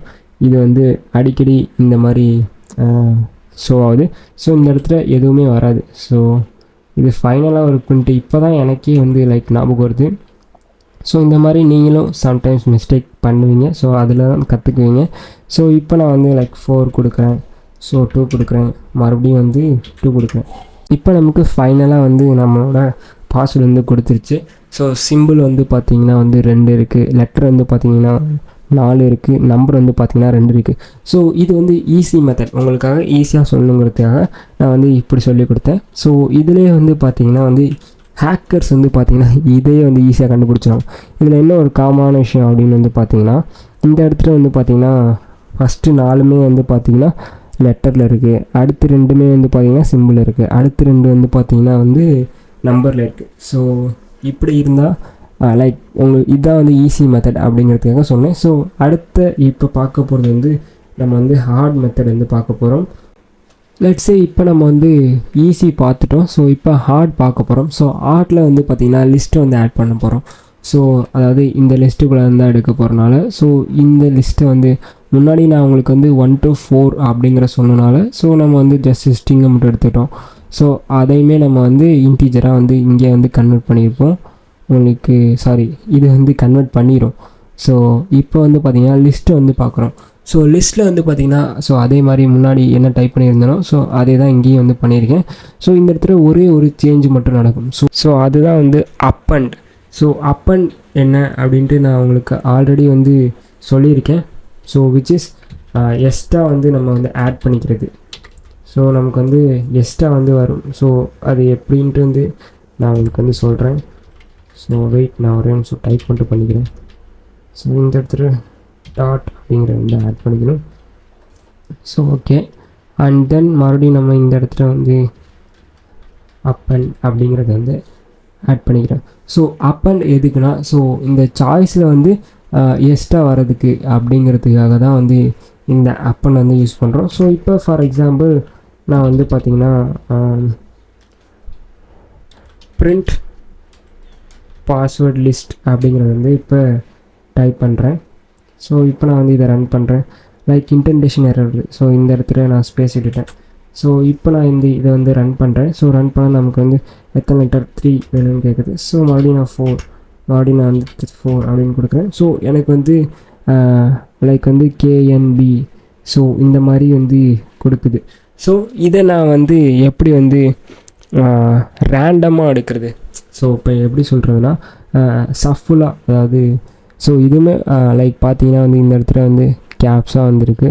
இது வந்து அடிக்கடி இந்த மாதிரி ஷோ ஆகுது. ஸோ இந்த இடத்துல எதுவுமே வராது. ஸோ இது ஃபைனலாக ஒரு பிரிண்ட்டு இப்போ தான் எனக்கே வந்து லைக் ஞாபகம் வருது. ஸோ இந்த மாதிரி நீங்களும் சம்டைம்ஸ் மிஸ்டேக் பண்ணுவீங்க. ஸோ அதில் தான் கற்றுக்குவீங்க. ஸோ இப்போ நான் வந்து லைக் 4 கொடுக்குறேன், ஸோ 2 கொடுக்குறேன், மறுபடியும் வந்து 2 கொடுக்குறேன். இப்போ நமக்கு ஃபைனலாக வந்து நம்மளோட பாஸ்வேர்டு வந்து கொடுத்துருச்சு. ஸோ சிம்பிள் வந்து பார்த்திங்கன்னா வந்து 2 இருக்குது, லெட்டர் வந்து பார்த்திங்கன்னா 4 இருக்குது, நம்பர் வந்து பார்த்திங்கன்னா 2 இருக்குது. ஸோ இது வந்து ஈஸி மெத்தட், உங்களுக்காக ஈஸியாக சொல்லணுங்கிறதுக்காக நான் வந்து இப்படி சொல்லி கொடுத்தேன். ஸோ இதிலே வந்து பார்த்திங்கன்னா வந்து ஹேக்கர்ஸ் வந்து பார்த்திங்கன்னா இதையே வந்து ஈஸியாக கண்டுபிடிச்சிடும். இதில் என்ன ஒரு காமனான விஷயம் அப்படின்னு வந்து பார்த்திங்கன்னா, இந்த இடத்துல வந்து பார்த்திங்கன்னா ஃபஸ்ட்டு 4மே வந்து பார்த்திங்கன்னா லெட்டரில் இருக்குது, அடுத்து 2மே வந்து பார்த்திங்கன்னா சிம்பிள் இருக்குது, அடுத்து 2 வந்து பார்த்திங்கன்னா வந்து நம்பரில் இருக்குது. ஸோ இப்படி இருந்தால் லைக் உங்களுக்கு இதுதான் வந்து ஈஸி மெத்தட் அப்படிங்கிறதுக்காக சொன்னேன். ஸோ அடுத்த இப்போ பார்க்க போகிறது வந்து நம்ம வந்து ஹார்ட் மெத்தட் வந்து பார்க்க போகிறோம். லெட்ஸே இப்போ நம்ம வந்து ஈஸி பார்த்துட்டோம். ஸோ இப்போ ஹார்ட் பார்க்க போகிறோம். ஸோ ஹார்ட்டில் வந்து பார்த்திங்கன்னா லிஸ்ட்டை வந்து ஆட் பண்ண போகிறோம். ஸோ அதாவது இந்த லிஸ்ட்டுக்குள்ளே இருந்தால் எடுக்க போகிறனால, ஸோ இந்த லிஸ்ட்டை வந்து முன்னாடி நான் உங்களுக்கு வந்து 1 to 4 அப்படிங்கிற சொன்னனால, ஸோ நம்ம வந்து ஜஸ்ட் ஸ்ட்ரிங்கை மட்டும் எடுத்துக்கிட்டோம். ஸோ அதையுமே நம்ம வந்து இன்டீஜராக வந்து இங்கே வந்து கன்வெர்ட் பண்ணியிருப்போம். உங்களுக்கு இது வந்து கன்வெர்ட் பண்ணிடும். ஸோ இப்போ வந்து பார்த்திங்கன்னா லிஸ்ட்டை வந்து பார்க்குறோம். ஸோ லிஸ்ட்டில் வந்து பார்த்திங்கன்னா ஸோ அதே மாதிரி முன்னாடி என்ன டைப் பண்ணியிருந்தனோ ஸோ அதே தான் இங்கேயும் வந்து பண்ணியிருக்கேன். ஸோ இந்த இடத்துல ஒரே ஒரு சேஞ்ச் மட்டும் நடக்கும். ஸோ அதுதான் வந்து அப்பண்ட். ஸோ அப்பண்ட் என்ன அப்படின்ட்டு நான் உங்களுக்கு ஆல்ரெடி வந்து சொல்லியிருக்கேன். ஸோ விச் இஸ் எக்ஸ்ட்ரா வந்து நம்ம வந்து ஆட் பண்ணிக்கிறது. ஸோ நமக்கு வந்து எக்ஸ்ட்ரா வந்து வரும். ஸோ அது எப்படின்ட்டு வந்து நான் உங்களுக்கு வந்து சொல்கிறேன். ஸோ வெயிட், நான் ஒரே நிமிஷம் டைப் மட்டும் பண்ணிக்கிறேன். ஸோ இந்த இடத்துல டாட் அப்படிங்கிற வந்து ஆட் பண்ணிக்கணும். ஸோ ஓகே, அண்ட் தென் மறுபடியும் நம்ம இந்த இடத்துல வந்து அப்பண்ட் அப்படிங்கிறத வந்து ஆட் பண்ணிக்கிறேன். ஸோ அப்பண்ட் எதுக்குன்னா, ஸோ இந்த சாய்ஸில் வந்து எக்ஸ்ட்ரா வர்றதுக்கு அப்படிங்கிறதுக்காக தான் வந்து இந்த அப்பண்ட் வந்து யூஸ் பண்ணுறோம். ஸோ இப்போ ஃபார் எக்ஸாம்பிள் நான் வந்து பார்த்திங்கன்னா print பாஸ்வேர்ட் லிஸ்ட் அப்படிங்கிறது வந்து இப்போ டைப் பண்ணுறேன். ஸோ இப்போ நான் வந்து இதை ரன் பண்ணுறேன். லைக் இன்டென்டேஷன் எரர் இருக்குது. ஸோ இந்த இடத்துல நான் ஸ்பேஸ் விட்டுட்டேன். ஸோ இப்போ நான் இதை வந்து ரன் பண்ணுறேன். ஸோ ரன் பண்ணால் நமக்கு வந்து எத்தனை லெட்டர் 3 வேணும்னு கேட்குது. ஸோ மறுபடியும் நான் 4 வந்து 4 அப்படின்னு கொடுக்குறேன். ஸோ எனக்கு வந்து லைக் வந்து KNB ஸோ இந்த மாதிரி வந்து கொடுக்குது. ஸோ இதை நான் வந்து எப்படி வந்து ரேண்டமாக எடுக்கிறது. ஸோ இப்போ எப்படி சொல்கிறதுனா சஃபுல்லாக, அதாவது ஸோ இதுவுமே லைக் பார்த்தீங்கன்னா வந்து இந்த இடத்துல வந்து கேப்ஸாக வந்திருக்கு.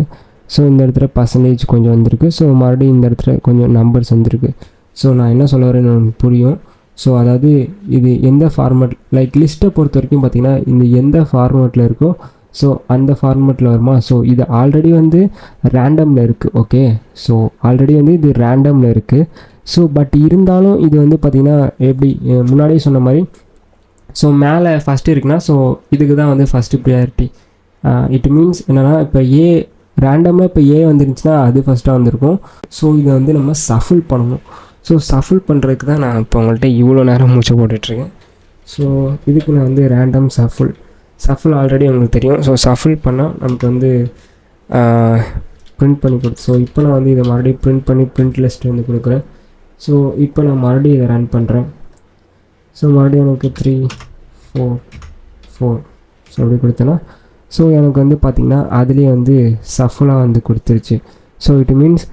ஸோ இந்த இடத்துல பர்சன்டேஜ் கொஞ்சம் வந்திருக்கு. ஸோ மறுபடியும் இந்த இடத்துல கொஞ்சம் நம்பர்ஸ் வந்திருக்கு. ஸோ நான் என்ன சொல்ல வரேன்னு எனக்கு புரியும். ஸோ அதாவது இது எந்த ஃபார்மேட், லைக் லிஸ்ட்டை பொறுத்த வரைக்கும் பார்த்திங்கன்னா இந்த எந்த ஃபார்மேட்டில் இருக்கோ ஸோ அந்த ஃபார்மேட்டில் வருமா. ஸோ இது ஆல்ரெடி வந்து ரேண்டமில் இருக்குது. ஓகே, ஸோ ஆல்ரெடி வந்து இது ரேண்டமில் இருக்குது. ஸோ பட் இருந்தாலும் இது வந்து பார்த்திங்கன்னா எப்படி முன்னாடியே சொன்ன மாதிரி ஸோ மேலே ஃபஸ்ட்டு இருக்குன்னா ஸோ இதுக்கு தான் வந்து ஃபஸ்ட்டு ப்ரியாரிட்டி. இட் மீன்ஸ் என்னென்னா இப்போ ரேண்டமாக இப்போ வந்துருந்துச்சுன்னா அது ஃபஸ்ட்டாக வந்திருக்கும். ஸோ இதை வந்து நம்ம சஃபில் பண்ணணும். ஸோ சஃபில் பண்ணுறதுக்கு தான் நான் இப்போ உங்கள்கிட்ட இவ்வளோ நேரம் மூச்சு போட்டுட்ருக்கேன். ஸோ இதுக்கு நான் வந்து ரேண்டம் சஃபில் ஆல்ரெடி உங்களுக்கு தெரியும். ஸோ சஃபில் பண்ணால் நமக்கு வந்து ப்ரிண்ட் பண்ணி கொடுத்து. ஸோ இப்போ நான் வந்து இதை மறுபடியும் ப்ரிண்ட் பண்ணி ப்ரிண்ட் லிஸ்ட் வந்து கொடுக்குறேன். ஸோ இப்போ நான் மறுபடியும் இதை ரன் பண்ணுறேன். ஸோ மறுபடியும் எனக்கு 3 4 ஸோ அப்படி கொடுத்தேன்னா ஸோ எனக்கு வந்து பார்த்திங்கன்னா அதுலேயே வந்து சஃபுலாக வந்து கொடுத்துருச்சு. ஸோ இட் மீன்ஸ்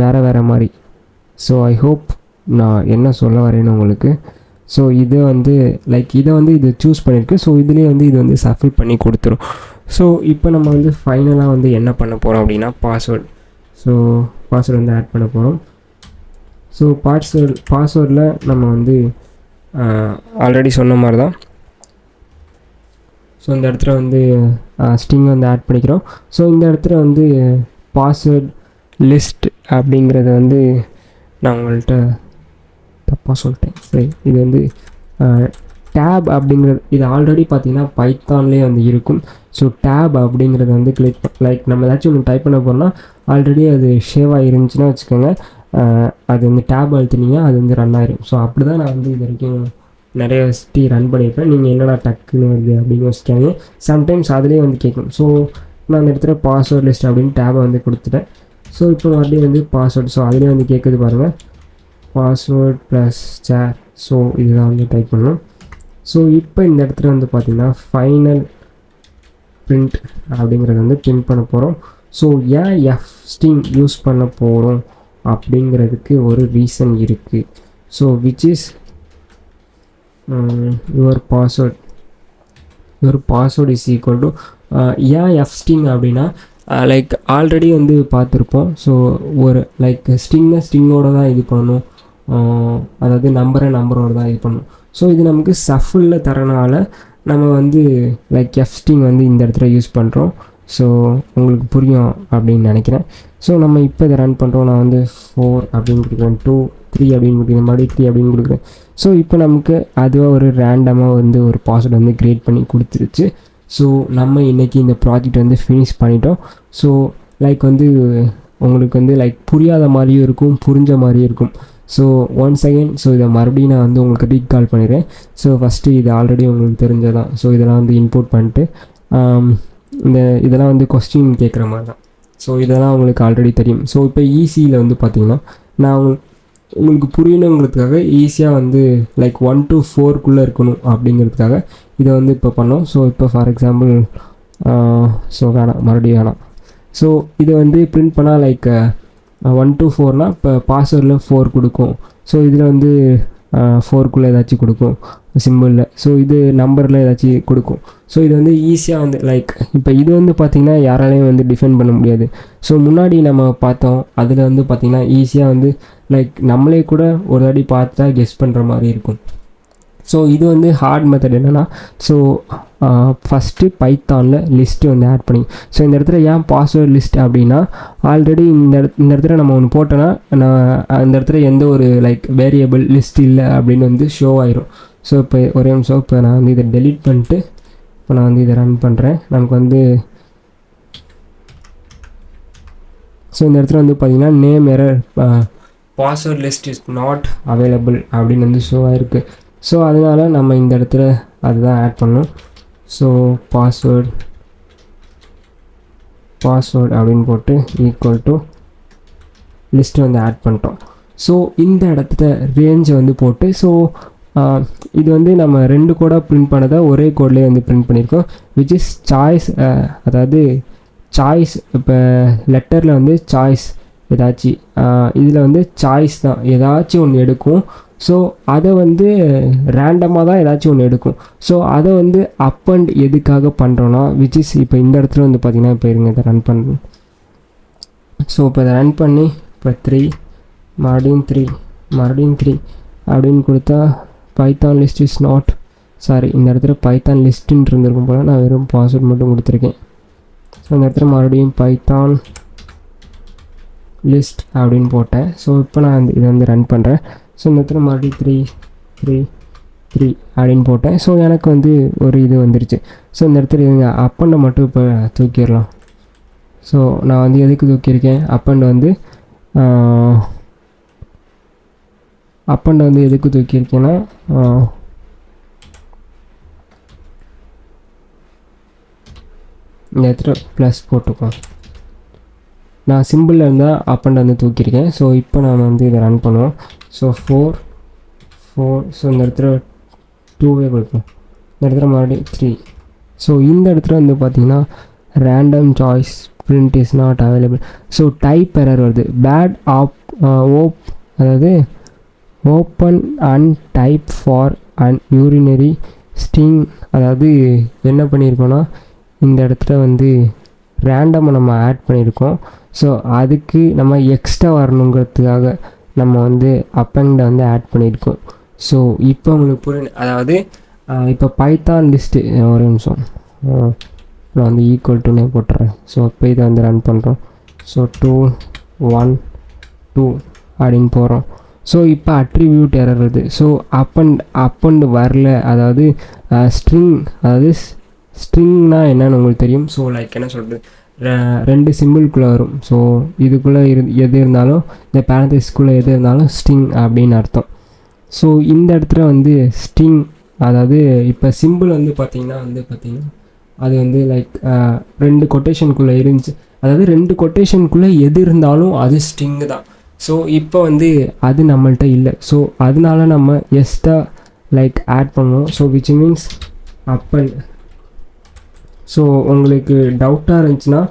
வேறு மாதிரி. ஸோ ஐ ஹோப் நான் என்ன சொல்ல வரேன்னு உங்களுக்கு ஸோ இது வந்து லைக் இதை வந்து இது சூஸ் பண்ணியிருக்கு. ஸோ இதுலேயே வந்து இது வந்து சஃபில் பண்ணி கொடுத்துரும். ஸோ இப்போ நம்ம வந்து ஃபைனலாக வந்து என்ன பண்ண போகிறோம் அப்படின்னா பாஸ்வேர்டு. ஸோ பாஸ்வேர்டு வந்து ஆட் பண்ண போகிறோம். ஸோ பாஸ்வேர்டில் நம்ம வந்து ஆல்ரெடி சொன்ன மாதிரி தான். ஸோ இந்த இடத்துல வந்து ஸ்ட்ரிங் வந்து ஆட் பண்ணிக்கிறோம். ஸோ இந்த இடத்துல வந்து பாஸ்வேர்ட் லிஸ்ட் அப்படிங்கிறத வந்து நான் உங்கள்கிட்ட தப்பாக சொல்லிட்டேன். சரி, இது வந்து டேப் அப்படிங்கிறது இது ஆல்ரெடி பார்த்தீங்கன்னா பைத்தான்லேயே வந்து இருக்கும். ஸோ டேப் அப்படிங்கிறத வந்து கிளிக் லைக் நம்ம ஏதாச்சும் ஒன்று டைப் பண்ண போகிறோம்னா ஆல்ரெடி அது ஷேவ் ஆகிருந்துச்சுன்னா வச்சுக்கோங்க, அது வந்து டேப் அழுத்தினீங்க அது வந்து ரன் ஆயிரும். ஸோ அப்படி தான் நான் வந்து இது வரைக்கும் நிறைய ரன் பண்ணியிருப்பேன். நீங்கள் என்னடா டக்குன்னு வருது அப்படின்னு யோசிக்காங்க. சம்டைம்ஸ் அதிலே வந்து கேட்கும். ஸோ நான் அந்த இடத்துல பாஸ்வேர்ட் லிஸ்ட் அப்படின்னு டேபை வந்து கொடுத்துட்டேன். ஸோ இப்போ மறுபடியும் வந்து பாஸ்வேர்டு. ஸோ அதிலே வந்து கேட்குது பாருங்கள், பாஸ்வேர்ட் ப்ளஸ் சேர். ஸோ இதுதான் வந்து டைப் பண்ணணும். ஸோ இப்போ இந்த இடத்துல வந்து பார்த்திங்கன்னா ஃபைனல் பிரிண்ட் அப்படிங்கிறது வந்து பிரிண்ட் பண்ண போகிறோம். ஸோ ஏன் string யூஸ் பண்ண போகிறோம் அப்படிங்கிறதுக்கு ஒரு ரீசன் இருக்குது. So which is your password is equal to ஏன் string அப்படின்னா லைக் ஆல்ரெடி வந்து பார்த்துருப்போம். ஸோ ஒரு லைக் ஸ்ட்ரிங்கோட தான் இது பண்ணணும், அதாவது நம்பரோட தான் இது பண்ணணும். ஸோ இது நமக்கு சஃபிளில் தரனால நம்ம வந்து லைக் string வந்து இந்த இடத்துல யூஸ் பண்ணுறோம். ஸோ உங்களுக்கு புரியும் அப்படின்னு நினைக்கிறேன். ஸோ நம்ம இப்போ இதை ரன் பண்ணுறோம். நான் வந்து 4 அப்படின்னு கொடுக்குறேன், 2 3 அப்படின்னு கொடுக்குறேன், மறுபடியும் 3 அப்படின்னு கொடுக்குறேன். ஸோ இப்போ நமக்கு அதுவாக ஒரு ரேண்டமாக வந்து ஒரு பாஸ்வேர்டு வந்து க்ரியேட் பண்ணி கொடுத்துருச்சு. ஸோ நம்ம இன்றைக்கி இந்த ப்ராஜெக்ட் வந்து ஃபினிஷ் பண்ணிட்டோம். ஸோ லைக் வந்து உங்களுக்கு வந்து லைக் புரியாத மாதிரியும் இருக்கும், புரிஞ்ச மாதிரியும் இருக்கும். ஸோ ஒன்ஸ் அகெயின் ஸோ இதை மறுபடியும் நான் வந்து உங்களுக்கு ரீகால் பண்ணிடுறேன். ஸோ ஃபஸ்ட்டு இது ஆல்ரெடி உங்களுக்கு தெரிஞ்சதான். ஸோ இதெல்லாம் வந்து இன்புட் பண்ணிட்டு இதெல்லாம் வந்து கொஸ்டின் கேட்குற மாதிரி தான். ஸோ இதெல்லாம் உங்களுக்கு ஆல்ரெடி தெரியும். ஸோ இப்போ ஈஸியில் வந்து பார்த்திங்கன்னா நான் உங்களுக்கு புரியணுங்கிறதுக்காக ஈஸியாக வந்து லைக் 1 to 4 இருக்கணும் அப்படிங்கிறதுக்காக இதை வந்து இப்போ பண்ணோம். ஸோ இப்போ ஃபார் எக்ஸாம்பிள் ஸோ மறுபடியும் வேணாம். ஸோ இதை வந்து பிரிண்ட் பண்ணால் லைக் 1 to 4 இப்போ பாஸ்வேர்டில் 4 கொடுக்கும். ஸோ இதில் வந்து 4 ஏதாச்சும் கொடுக்கும் சிம்பிளில். ஸோ இது நம்பரில் ஏதாச்சும் கொடுக்கும். ஸோ இது வந்து ஈஸியாக வந்து லைக் இப்போ இது வந்து பார்த்திங்கன்னா யாராலையும் வந்து டிஃபைன் பண்ண முடியாது. ஸோ முன்னாடி நம்ம பார்த்தோம் அதில் வந்து பார்த்திங்கன்னா ஈஸியாக வந்து லைக் நம்மளே கூட ஒரு வாட்டி பார்த்தா கெஸ் பண்ணுற மாதிரி இருக்கும். ஸோ இது வந்து ஹார்ட் மெத்தட் என்னென்னா, ஸோ ஃபஸ்ட்டு பைத்தானில் லிஸ்ட்டு வந்து ஆட் பண்ணி. ஸோ இந்த இடத்துல ஏன் பாஸ்வேர்ட் லிஸ்ட் அப்படின்னா ஆல்ரெடி இந்த இடத்துல நம்ம ஒன்று போட்டோன்னா அந்த இடத்துல எந்த ஒரு லைக் வேரியபிள் லிஸ்ட் இல்லை அப்படின்னு வந்து ஷோ ஆயிரும். ஸோ இப்போ ஒரே நிமிஷம், இப்போ நான் வந்து இதை டெலீட் பண்ணிட்டு இப்போ நான் வந்து இதை ரன் பண்ணுறேன். நமக்கு வந்து ஸோ இந்த இடத்துல வந்து பார்த்திங்கன்னா name error password list is not available அப்படின்னு வந்து ஷோ ஆகிருக்கு. ஸோ அதனால் நம்ம இந்த இடத்துல அதுதான் ஆட் பண்ணணும். ஸோ பாஸ்வேர்ட் அப்படின்னு போட்டு ஈக்குவல் டு லிஸ்ட்டு வந்து ஆட் பண்ணிட்டோம். ஸோ இந்த இடத்துல ரேஞ்சை வந்து போட்டு ஸோ இது வந்து நம்ம 2 கோடாக பிரிண்ட் பண்ணதை ஒரே கோட்லேயே வந்து பிரிண்ட் பண்ணியிருக்கோம். விச் இஸ் சாய்ஸ், அதாவது சாய்ஸ் இப்போ லெட்டரில் வந்து சாய்ஸ் ஏதாச்சும் இதில் வந்து சாய்ஸ் தான் ஏதாச்சும் ஒன்று எடுக்கும். ஸோ அதை வந்து ரேண்டமாக தான் ஏதாச்சும் ஒன்று எடுக்கும். ஸோ அதை வந்து அப் அண்ட் எதுக்காக பண்ணுறோன்னா விச் இஸ் இப்போ இந்த இடத்துல வந்து பார்த்திங்கன்னா இப்போ இருங்க இதை ரன் பண்ணணும். ஸோ இப்போ இதை ரன் பண்ணி இப்போ 3 மறுபடியும் 3 அப்படின்னு கொடுத்தா Python list is not sorry இந்த இடத்துல பைத்தான் லிஸ்ட்டுன்னு இருந்திருக்கும் போல் நான் வெறும் பாஸ்வேர்ட் மட்டும் கொடுத்துருக்கேன். ஸோ இந்த இடத்துல மறுபடியும் பைத்தான் லிஸ்ட் அப்படின்னு போட்டேன். ஸோ இப்போ நான் இதை வந்து ரன் பண்ணுறேன். ஸோ இந்த இடத்துல மறுபடியும் 3 அப்படின்னு போட்டேன். ஸோ எனக்கு வந்து ஒரு இது வந்துருச்சு. ஸோ இந்த இடத்துல இதுங்க அப்பண்டை மட்டும் இப்போ தூக்கிடலாம். ஸோ நான் வந்து எதுக்கு தூக்கியிருக்கேன் அப்பண்டை வந்து எதுக்கு தூக்கியிருக்கேன்னா இந்த இடத்துல ப்ளஸ் போட்டுக்கோ, நான் சிம்பிளில் இருந்தால் அப்பண்டை வந்து தூக்கியிருக்கேன். ஸோ இப்போ நான் வந்து இதை ரன் பண்ணுவோம். ஸோ 4 ஸோ இந்த இடத்துல 2 கொடுப்போம். இந்த இடத்துல மறுபடியும் 3. ஸோ இந்த இடத்துல வந்து பார்த்திங்கன்னா random choice print is not available. So type error வருது. பேட் அதாவது open and type for and urinary sting. அதாவது என்ன பண்ணியிருக்கோன்னா இந்த இடத்துல வந்து ரேண்டமாக நம்ம ஆட் பண்ணியிருக்கோம். ஸோ அதுக்கு நம்ம எக்ஸ்ட்ரா வரணுங்கிறதுக்காக நம்ம வந்து அப்பெண்டை வந்து ஆட் பண்ணியிருக்கோம். ஸோ இப்போ உங்களுக்கு புரியும். அதாவது இப்போ பைத்தான் லிஸ்ட்டு ஒரு நிமிஷம் நான் வந்து ஈக்குவல் டுனே போட்டுறேன். ஸோ இப்போ இதை வந்து ரன் பண்ணுறோம். ஸோ 2 1 2 அப்படின்னு போகிறோம். ஸோ இப்போ அட்ரிபியூட் எரர் வருது. ஸோ அப்பண்ட் வரல. அதாவது ஸ்ட்ரிங், அதாவது ஸ்ட்ரிங்னா என்னன்னு உங்களுக்கு தெரியும். ஸோ லைக் என்ன சொல்கிறது, 2 சிம்பிள்குள்ளே வரும். ஸோ இதுக்குள்ளே எது இருந்தாலும், இந்த பேரண்டைஸ்க்குள்ளே எது இருந்தாலும் ஸ்ட்ரிங் அப்படின்னு அர்த்தம். ஸோ இந்த இடத்துல வந்து ஸ்ட்ரிங், அதாவது இப்போ சிம்பிள் வந்து பார்த்திங்கன்னா அது வந்து லைக் 2 கொட்டேஷனுக்குள்ளே இருந்துச்சு. அதாவது 2 கொட்டேஷனுக்குள்ளே எது இருந்தாலும் அது ஸ்ட்ரிங்கு தான். ஸோ இப்போ வந்து அது நம்மள்கிட்ட இல்லை. ஸோ அதனால நம்ம எக்ஸ்ட்ரா லைக் ஆட் பண்ணுவோம். So which means append. So உங்களுக்கு டவுட்டாக இருந்துச்சுன்னா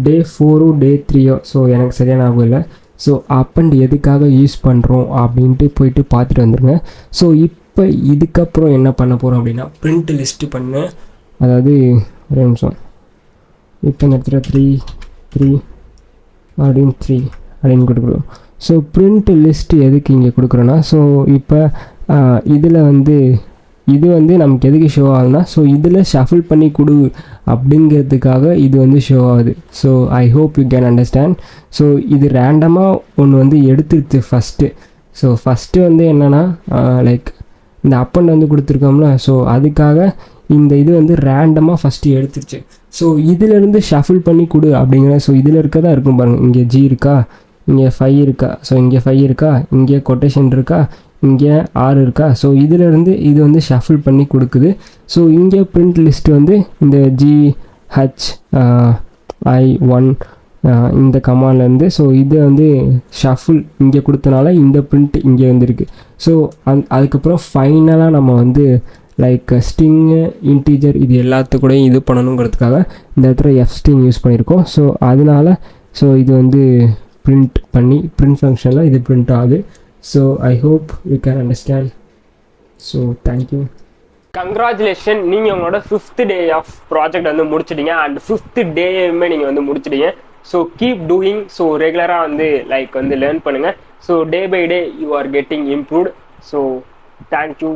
டே 4 டே 3, ஸோ எனக்கு சரியான ஞாபகம் இல்லை. ஸோ அப்பண்ட் எதுக்காக யூஸ் பண்ணுறோம் அப்படின்ட்டு போயிட்டு பார்த்துட்டு வந்துடுங்க. ஸோ இப்போ இதுக்கப்புறம் என்ன பண்ண போகிறோம் அப்படின்னா பிரிண்ட் லிஸ்ட்டு பண்ண, அதாவது ஒரு நிமிஷம், இப்போ இந்த இடத்துல 3 3 அப்படின்னு 3 அப்படின்னு கொடுக்குறோம். ஸோ பிரிண்ட் லிஸ்ட்டு எதுக்கு இங்கே கொடுக்குறோன்னா, ஸோ இப்போ இதில் வந்து இது வந்து நமக்கு எதுக்கு ஷோ ஆகுதுன்னா, ஸோ இதில் ஷஃபில் பண்ணி கொடு அப்படிங்கிறதுக்காக இது வந்து ஷோ ஆகுது. So I hope you can understand. So இது ரேண்டமாக ஒன்று வந்து எடுத்துருச்சு ஃபஸ்ட்டு. ஸோ ஃபஸ்ட்டு வந்து என்னென்னா லைக் இந்த அப்பண்ட் வந்து கொடுத்துருக்கோம்ல, ஸோ அதுக்காக இந்த இது வந்து ரேண்டமாக ஃபஸ்ட்டு எடுத்துருச்சு. ஸோ இதிலேருந்து ஷஃபில் பண்ணி கொடு அப்படிங்கிற, ஸோ இதில் இருக்க தான் இருக்கும் பாருங்கள். இங்கே G இருக்கா, இங்கே 5 இருக்கா, ஸோ இங்கே 5 இருக்கா, இங்கே கொட்டேஷன் இருக்கா, இங்கே 6 இருக்கா. ஸோ இதிலேருந்து இது வந்து ஷஃபில் பண்ணி கொடுக்குது. ஸோ இங்கே பிரிண்ட் லிஸ்ட் வந்து இந்த GHI1 இந்த கமாண்ட்லேருந்து, ஸோ இதை வந்து ஷஃபில் இங்கே கொடுத்தனால இந்த பிரிண்ட் இங்கே வந்துருக்கு. ஸோ அதுக்கப்புறம் ஃபைனலாக நம்ம வந்து லைக் ஸ்ட்ரிங்கு, இன்டீஜர் இது எல்லாத்துக்கூடையும் இது பண்ணணுங்கிறதுக்காக இந்த இடத்துல ஸ்ட்ரிங் யூஸ் பண்ணியிருக்கோம். ஸோ அதனால ஸோ இது வந்து பிரிண்ட் பண்ணி பிரிண்ட் ஃபங்க்ஷனில் இது பிரிண்ட் ஆகுது. So I hope you can understand. So thank you. Congratulation, நீங்கள் உங்களோட 5th டே ஆஃப் ப்ராஜெக்ட் வந்து முடிச்சிட்டீங்க. அண்ட் 5th டேயுமே நீங்கள் வந்து முடிச்சிட்டீங்க. So keep doing. ஸோ ரெகுலராக வந்து லைக் வந்து லேர்ன் பண்ணுங்கள். So day by day you are getting improved. So thank you.